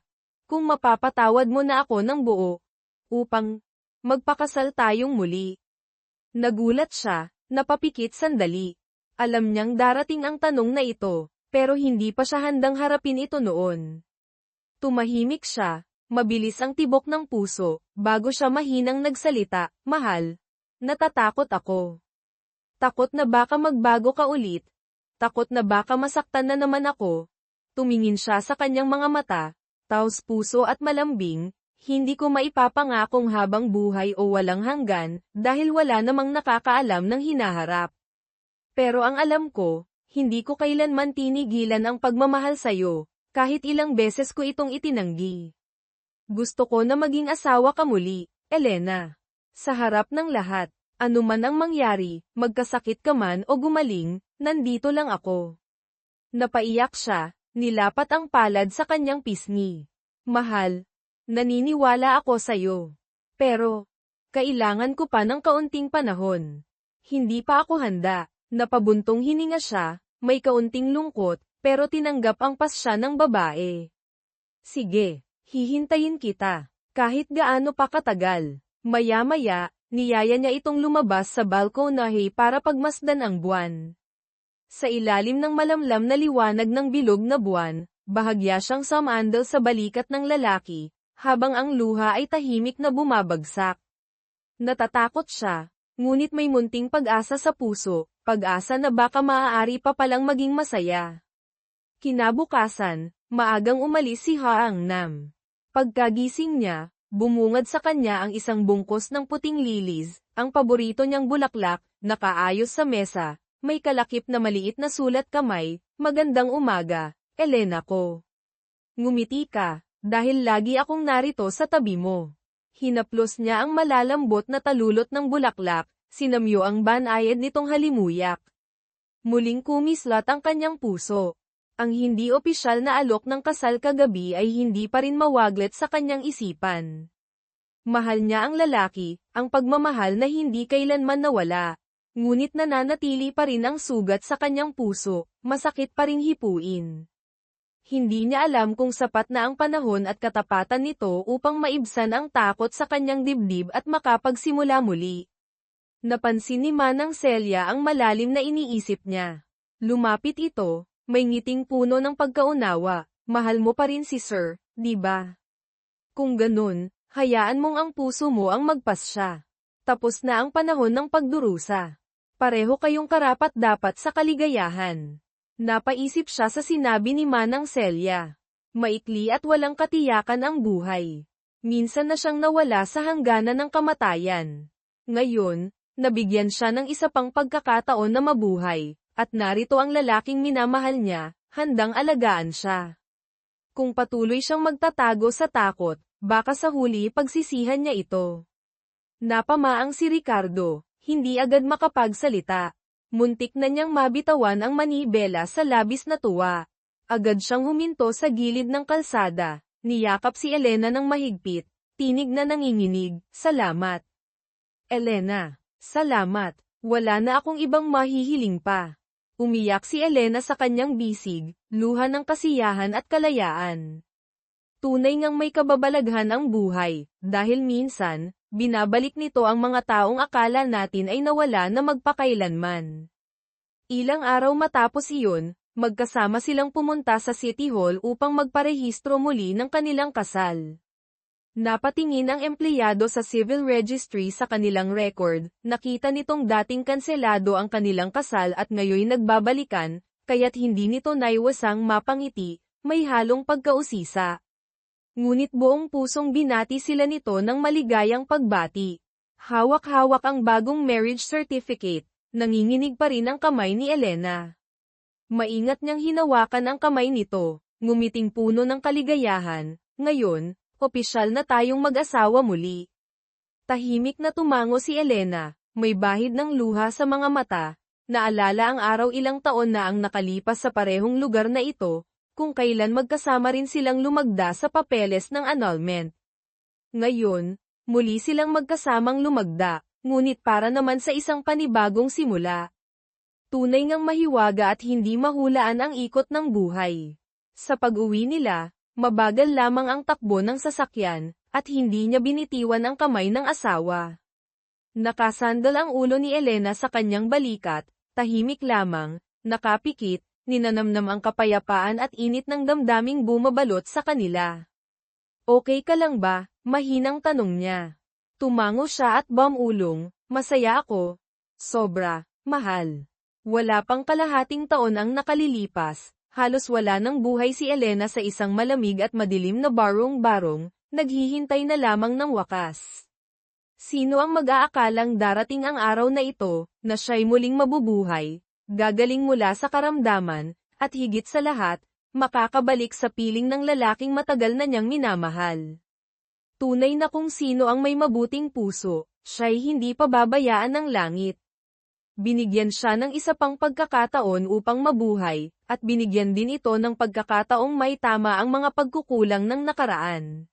Kung mapapatawad mo na ako ng buo, upang magpakasal tayong muli." Nagulat siya, napapikit sandali. Alam niyang darating ang tanong na ito, pero hindi pa siya handang harapin ito noon. Tumahimik siya, mabilis ang tibok ng puso, bago siya mahinang nagsalita, "Mahal, natatakot ako. Takot na baka magbago ka ulit. Takot na baka masaktan na naman ako." Tumingin siya sa kanyang mga mata, taos puso at malambing, "Hindi ko maipapangakong habang buhay o walang hanggan, dahil wala namang nakakaalam ng hinaharap. Pero ang alam ko, hindi ko kailanman tinigilan ang pagmamahal sa'yo, kahit ilang beses ko itong itinanggi. Gusto ko na maging asawa ka muli, Elena. Sa harap ng lahat, anuman ang mangyari, magkasakit ka man o gumaling, nandito lang ako." Napaiyak siya, nilapat ang palad sa kanyang pisngi. "Mahal, naniniwala ako sa'yo. Pero, kailangan ko pa ng kaunting panahon. Hindi pa ako handa." Napabuntong hininga siya, may kaunting lungkot, pero tinanggap ang pasya ng babae. "Sige, hihintayin kita. Kahit gaano pa katagal." Maya-maya, niyaya niya itong lumabas sa balkonahe para pagmasdan ang buwan. Sa ilalim ng malamlam na liwanag ng bilog na buwan, bahagya siyang sumandal sa balikat ng lalaki, habang ang luha ay tahimik na bumabagsak. Natatakot siya, ngunit may munting pag-asa sa puso, pag-asa na baka maaari pa palang maging masaya. Kinabukasan, maagang umalis si Haangnam. Pagkagising niya, bumungad sa kanya ang isang bungkos ng puting lilis, ang paborito niyang bulaklak, nakaayos sa mesa. May kalakip na maliit na sulat kamay, "Magandang umaga, Elena ko. Ngumiti ka, dahil lagi akong narito sa tabi mo." Hinaplos niya ang malalambot na talulot ng bulaklak, sinamyo ang banayad nitong halimuyak. Muling kumislat ang kanyang puso. Ang hindi opisyal na alok ng kasal kagabi ay hindi pa rin mawaglit sa kanyang isipan. Mahal niya ang lalaki, ang pagmamahal na hindi kailanman nawala. Ngunit nananatili pa rin ang sugat sa kanyang puso, masakit pa ring hipuin. Hindi niya alam kung sapat na ang panahon at katapatan nito upang maibsan ang takot sa kanyang dibdib at makapagsimula muli. Napansin ni Manang Celia ang malalim na iniisip niya. Lumapit ito, may ngiting puno ng pagkaunawa. Mahal mo pa rin si Sir, di ba? Kung ganun, hayaan mong ang puso mo ang magpasya. Tapos na ang panahon ng pagdurusa. Pareho kayong karapat-dapat sa kaligayahan. Napaisip siya sa sinabi ni Manang Celia. Maikli at walang katiyakan ang buhay. Minsan na siyang nawala sa hangganan ng kamatayan. Ngayon, nabigyan siya ng isa pang pagkakataon na mabuhay, at narito ang lalaking minamahal niya, handang alagaan siya. Kung patuloy siyang magtatago sa takot, baka sa huli pagsisihan niya ito. Napamaang si Ricardo, hindi agad makapagsalita. Muntik na niyang mabitawan ang manibela sa labis na tuwa. Agad siyang huminto sa gilid ng kalsada, niyakap si Elena ng mahigpit, tinig na nanginginig, salamat. Elena, salamat, wala na akong ibang mahihiling pa. Umiyak si Elena sa kanyang bisig, luha ng kasiyahan at kalayaan. Tunay ngang may kababalaghan ang buhay, dahil minsan, binabalik nito ang mga taong akala natin ay nawala na magpakailanman. Ilang araw matapos iyon, magkasama silang pumunta sa City Hall upang magparehistro muli ng kanilang kasal. Napatingin ang empleyado sa civil registry sa kanilang record, nakita nitong dating kanselado ang kanilang kasal at ngayoy nagbabalikan, kaya't hindi nito naiwasang mapangiti, may halong pagkausisa. Ngunit buong pusong binati sila nito ng maligayang pagbati. Hawak-hawak ang bagong marriage certificate, nanginginig pa rin ang kamay ni Elena. Maingat niyang hinawakan ang kamay nito, ngumiting puno ng kaligayahan, ngayon, opisyal na tayong mag-asawa muli. Tahimik na tumango si Elena, may bahid ng luha sa mga mata, naalala ang araw ilang taon na ang nakalipas sa parehong lugar na ito, kung kailan magkasama rin silang lumagda sa papeles ng annulment. Ngayon, muli silang magkasamang lumagda, ngunit para naman sa isang panibagong simula. Tunay ngang mahiwaga at hindi mahulaan ang ikot ng buhay. Sa pag-uwi nila, mabagal lamang ang takbo ng sasakyan, at hindi niya binitiwan ang kamay ng asawa. Nakasandal ang ulo ni Elena sa kanyang balikat, tahimik lamang, nakapikit, ninanamnam ang kapayapaan at init ng damdaming bumabalot sa kanila. Okay ka lang ba? Mahinang tanong niya. Tumango siya at bumulong, masaya ako. Sobra, mahal. Wala pang kalahating taon ang nakalilipas, halos wala ng buhay si Elena sa isang malamig at madilim na barong-barong, naghihintay na lamang ng wakas. Sino ang mag-aakalang darating ang araw na ito, na siya'y muling mabubuhay, gagaling mula sa karamdaman, at higit sa lahat, makakabalik sa piling ng lalaking matagal na niyang minamahal. Tunay na kung sino ang may mabuting puso, siya'y hindi pababayaan ng langit. Binigyan siya ng isa pang pagkakataon upang mabuhay, at binigyan din ito ng pagkakataong may tama ang mga pagkukulang ng nakaraan.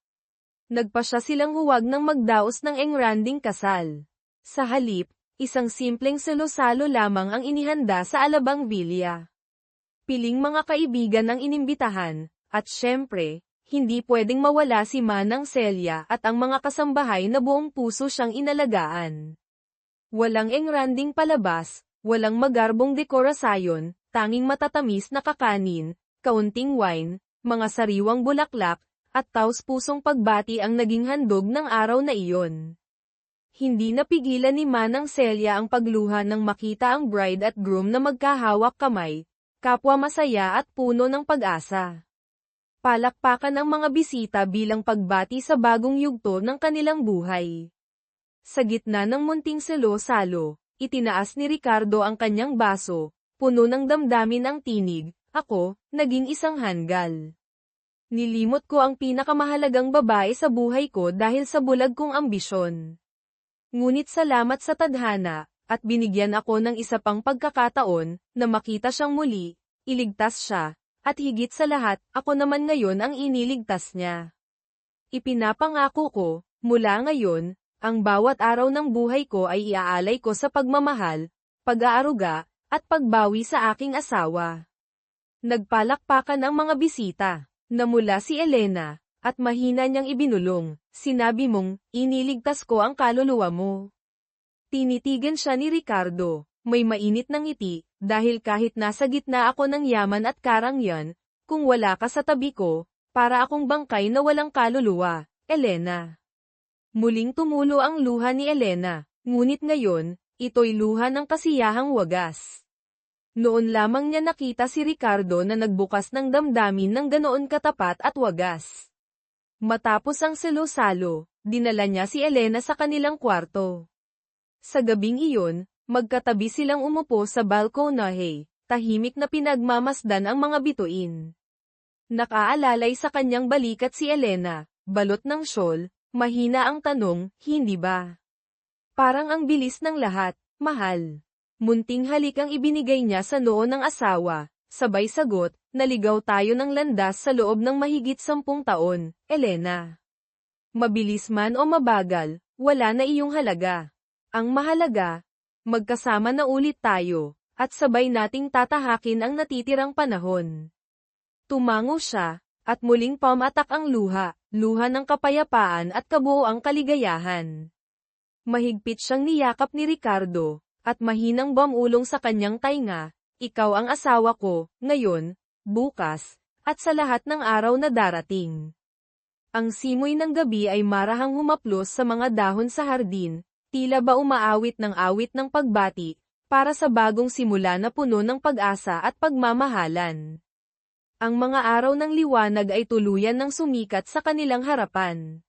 Nagpasya silang huwag nang magdaos ng engranding kasal. Sa halip, isang simpleng salo-salo lamang ang inihanda sa Alabang Villa. Piling mga kaibigan ang inimbitahan, at syempre, hindi pwedeng mawala si Manang Celia at ang mga kasambahay na buong puso siyang inalagaan. Walang engranding palabas, walang magarbong dekorasyon, tanging matatamis na kakanin, kaunting wine, mga sariwang bulaklak, at taos-pusong pagbati ang naging handog ng araw na iyon. Hindi napigilan ni Manang Celia ang pagluha nang makita ang bride at groom na magkahawak kamay, kapwa masaya at puno ng pag-asa. Palakpakan ang mga bisita bilang pagbati sa bagong yugto ng kanilang buhay. Sa gitna ng munting salo-salo, itinaas ni Ricardo ang kanyang baso, puno ng damdamin ang tinig, ako, naging isang hanggal. Nilimot ko ang pinakamahalagang babae sa buhay ko dahil sa bulag kong ambisyon. Ngunit salamat sa tadhana, at binigyan ako ng isa pang pagkakataon, na makita siyang muli, iligtas siya, at higit sa lahat, ako naman ngayon ang iniligtas niya. Ipinapangako ko, mula ngayon, ang bawat araw ng buhay ko ay iaalay ko sa pagmamahal, pag-aaruga, at pagbawi sa aking asawa. Nagpalakpakan ang mga bisita. Namula si Elena, at mahina niyang ibinulong, sinabi mong, iniligtas ko ang kaluluwa mo. Tinitigan siya ni Ricardo, may mainit ng ngiti, dahil kahit nasa gitna ako ng yaman at karangyaan, kung wala ka sa tabi ko, para akong bangkay na walang kaluluwa, Elena. Muling tumulo ang luha ni Elena, ngunit ngayon, ito'y luha ng kasiyahang wagas. Noon lamang niya nakita si Ricardo na nagbukas ng damdamin ng ganoon katapat at wagas. Matapos ang salo-salo, dinala niya si Elena sa kanilang kwarto. Sa gabing iyon, magkatabi silang umupo sa balkonahe, tahimik na pinagmamasdan ang mga bituin. Nakaalalay sa kanyang balikat si Elena, balot ng shawl, mahina ang tanong, hindi ba? Parang ang bilis ng lahat, mahal. Munting halik ang ibinigay niya sa noo ng asawa, sabay sagot, naligaw tayo ng landas sa loob ng mahigit 10 taon, Elena. Mabilis man o mabagal, wala na iyong halaga. Ang mahalaga, magkasama na ulit tayo, at sabay nating tatahakin ang natitirang panahon. Tumango siya, at muling pumatak ang luha ng kapayapaan at kabuoang kaligayahan. Mahigpit siyang niyakap ni Ricardo, at mahinang bumulong sa kanyang tainga, ikaw ang asawa ko, ngayon, bukas, at sa lahat ng araw na darating. Ang simoy ng gabi ay marahang humaplos sa mga dahon sa hardin, tila ba umaawit ng pagbati, para sa bagong simula na puno ng pag-asa at pagmamahalan. Ang mga araw ng liwanag ay tuluyan ng sumikat sa kanilang harapan.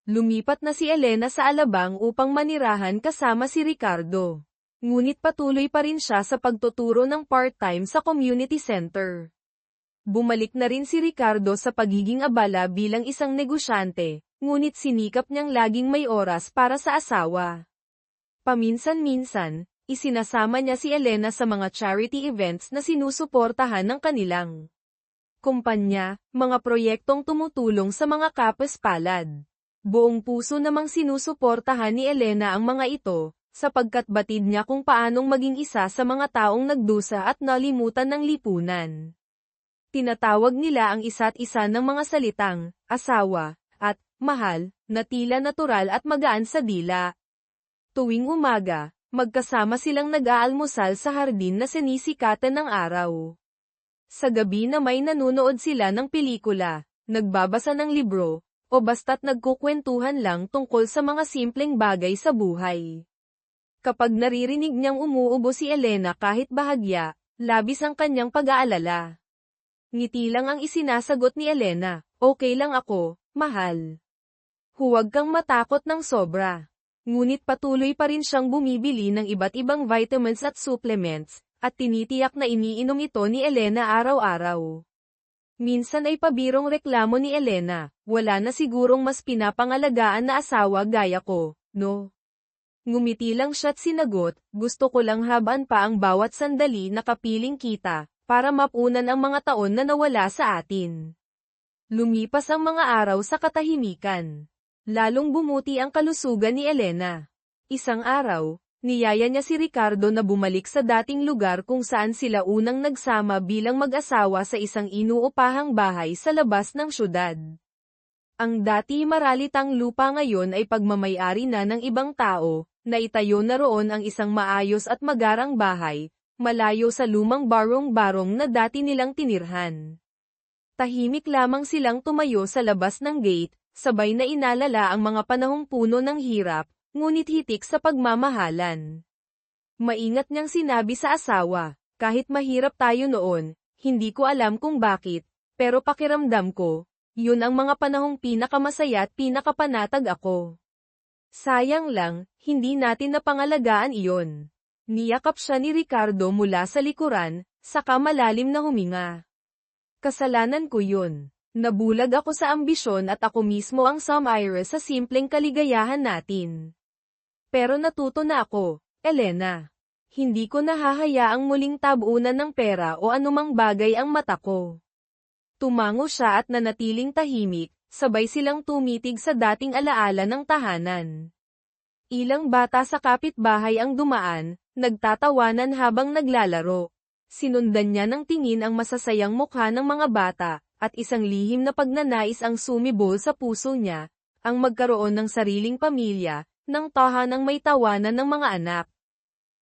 Lumipat na si Elena sa Alabang upang manirahan kasama si Ricardo. Ngunit patuloy pa rin siya sa pagtuturo ng part-time sa community center. Bumalik na rin si Ricardo sa pagiging abala bilang isang negosyante, ngunit sinikap niyang laging may oras para sa asawa. Paminsan-minsan, isinasama niya si Elena sa mga charity events na sinusuportahan ng kanilang kumpanya, mga proyektong tumutulong sa mga kapwa-palad. Buong puso namang sinusuportahan ni Elena ang mga ito, sapagkat batid niya kung paanong maging isa sa mga taong nagdusa at nalimutan ng lipunan. Tinatawag nila ang isa't isa ng mga salitang, asawa, at, mahal, na tila natural at magaan sa dila. Tuwing umaga, magkasama silang nag-aalmusal sa hardin na sinisikatan ng araw. Sa gabi na may nanunood sila ng pelikula, nagbabasa ng libro, o basta't nagkukwentuhan lang tungkol sa mga simpleng bagay sa buhay. Kapag naririnig niyang umuubo si Elena kahit bahagya, labis ang kanyang pag-aalala. Ngiti lang ang isinasagot ni Elena, okay lang ako, mahal. Huwag kang matakot ng sobra. Ngunit patuloy pa rin siyang bumibili ng iba't ibang vitamins at supplements, at tinitiyak na iniinom ito ni Elena araw-araw. Minsan ay pabirong reklamo ni Elena, wala na sigurong mas pinapangalagaan na asawa gaya ko, no? Ngumiti lang siya't sinagot, gusto ko lang habaan pa ang bawat sandali na kapiling kita, para mapunan ang mga taon na nawala sa atin. Lumipas ang mga araw sa katahimikan. Lalong bumuti ang kalusugan ni Elena. Isang araw, niyaya niya si Ricardo na bumalik sa dating lugar kung saan sila unang nagsama bilang mag-asawa sa isang inuupahang bahay sa labas ng syudad. Ang dati maralitang lupa ngayon ay pagmamay-ari na ng ibang tao, na itayo na roon ang isang maayos at magarang bahay, malayo sa lumang barong-barong na dati nilang tinirhan. Tahimik lamang silang tumayo sa labas ng gate, sabay na inalala ang mga panahong puno ng hirap, ngunit hitik sa pagmamahalan. Maingat niyang sinabi sa asawa, kahit mahirap tayo noon, hindi ko alam kung bakit, pero pakiramdam ko, yun ang mga panahong pinakamasaya at pinakapanatag ako. Sayang lang, hindi natin napangalagaan iyon. Niyakap siya ni Ricardo mula sa likuran, saka malalim na huminga. Kasalanan ko yun. Nabulag ako sa ambisyon at ako mismo ang sumire sa simpleng kaligayahan natin. Pero natuto na ako, Elena. Hindi ko nahahayaang muling tabunan ng pera o anumang bagay ang mata ko. Tumango siya at nanatiling tahimik, sabay silang tumitig sa dating alaala ng tahanan. Ilang bata sa kapitbahay ang dumaan, nagtatawanan habang naglalaro. Sinundan niya ng tingin ang masasayang mukha ng mga bata, at isang lihim na pagnanais ang sumibol sa puso niya, ang magkaroon ng sariling pamilya, ng tahanang may tawanan ng mga anak.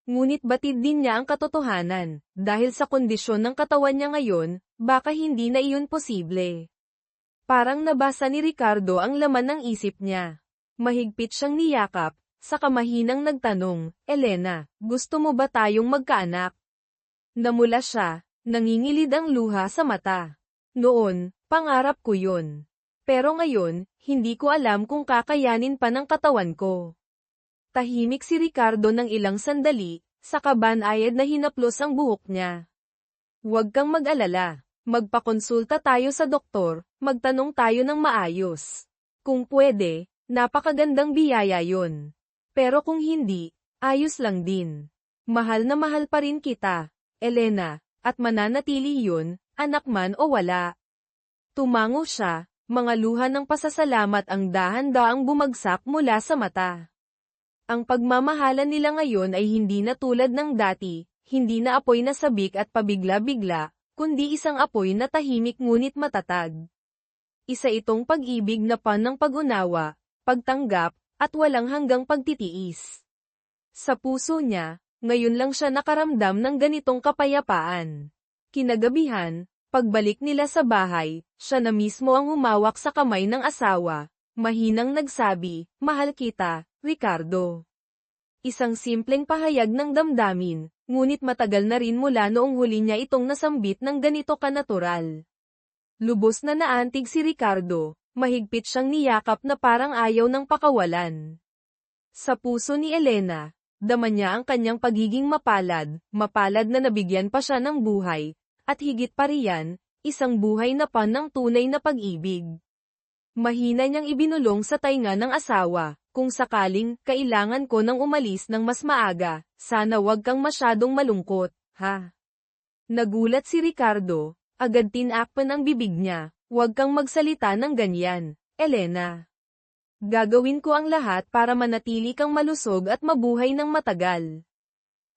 Ngunit batid din niya ang katotohanan, dahil sa kondisyon ng katawan niya ngayon, baka hindi na iyon posible. Parang nabasa ni Ricardo ang laman ng isip niya. Mahigpit siyang niyakap, saka mahinang nagtanong, Elena, gusto mo ba tayong magkaanak? Namula siya, nangingilid ang luha sa mata. Noon, pangarap ko yun. Pero ngayon, hindi ko alam kung kakayanin pa ng katawan ko. Tahimik si Ricardo ng ilang sandali, saka banayad na hinaplos ang buhok niya. Huwag kang mag-alala. Magpakonsulta tayo sa doktor, magtanong tayo ng maayos. Kung pwede, napakagandang biyaya yun. Pero kung hindi, ayos lang din. Mahal na mahal pa rin kita, Elena, at mananatili yun, anak man o wala. Tumango siya, mga luha ng pasasalamat ang dahan-daang bumagsak mula sa mata. Ang pagmamahalan nila ngayon ay hindi na tulad ng dati, hindi na apoy na sabik at pabigla-bigla, kundi isang apoy na tahimik ngunit matatag. Isa itong pag-ibig na ng pag-unawa, pagtanggap, at walang hanggang pagtitiis. Sa puso niya, ngayon lang siya nakaramdam ng ganitong kapayapaan. Kinagabihan, pagbalik nila sa bahay, siya na mismo ang humawak sa kamay ng asawa, mahinang nagsabi, mahal kita, Ricardo. Isang simpleng pahayag ng damdamin, ngunit matagal na rin mula noong huli niya itong nasambit ng ganito kanatural. Lubos na naantig si Ricardo, mahigpit siyang niyakap na parang ayaw ng pakawalan. Sa puso ni Elena, dama niya ang kanyang pagiging mapalad na nabigyan pa siya ng buhay, at higit pa riyan, isang buhay na ng tunay na pag-ibig. Mahina niyang ibinulong sa tainga ng asawa, kung sakaling, kailangan ko nang umalis ng mas maaga, sana wag kang masyadong malungkot, ha? Nagulat si Ricardo, agad tinakpan ang bibig niya, wag kang magsalita ng ganyan, Elena. Gagawin ko ang lahat para manatili kang malusog at mabuhay ng matagal.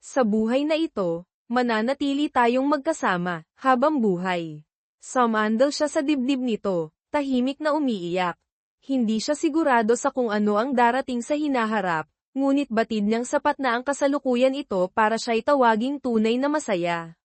Sa buhay na ito, mananatili tayong magkasama, habang buhay. Sumandal siya sa dibdib nito, tahimik na umiiyak. Hindi siya sigurado sa kung ano ang darating sa hinaharap, ngunit batid niyang sapat na ang kasalukuyan ito para siya'y tawaging tunay na masaya.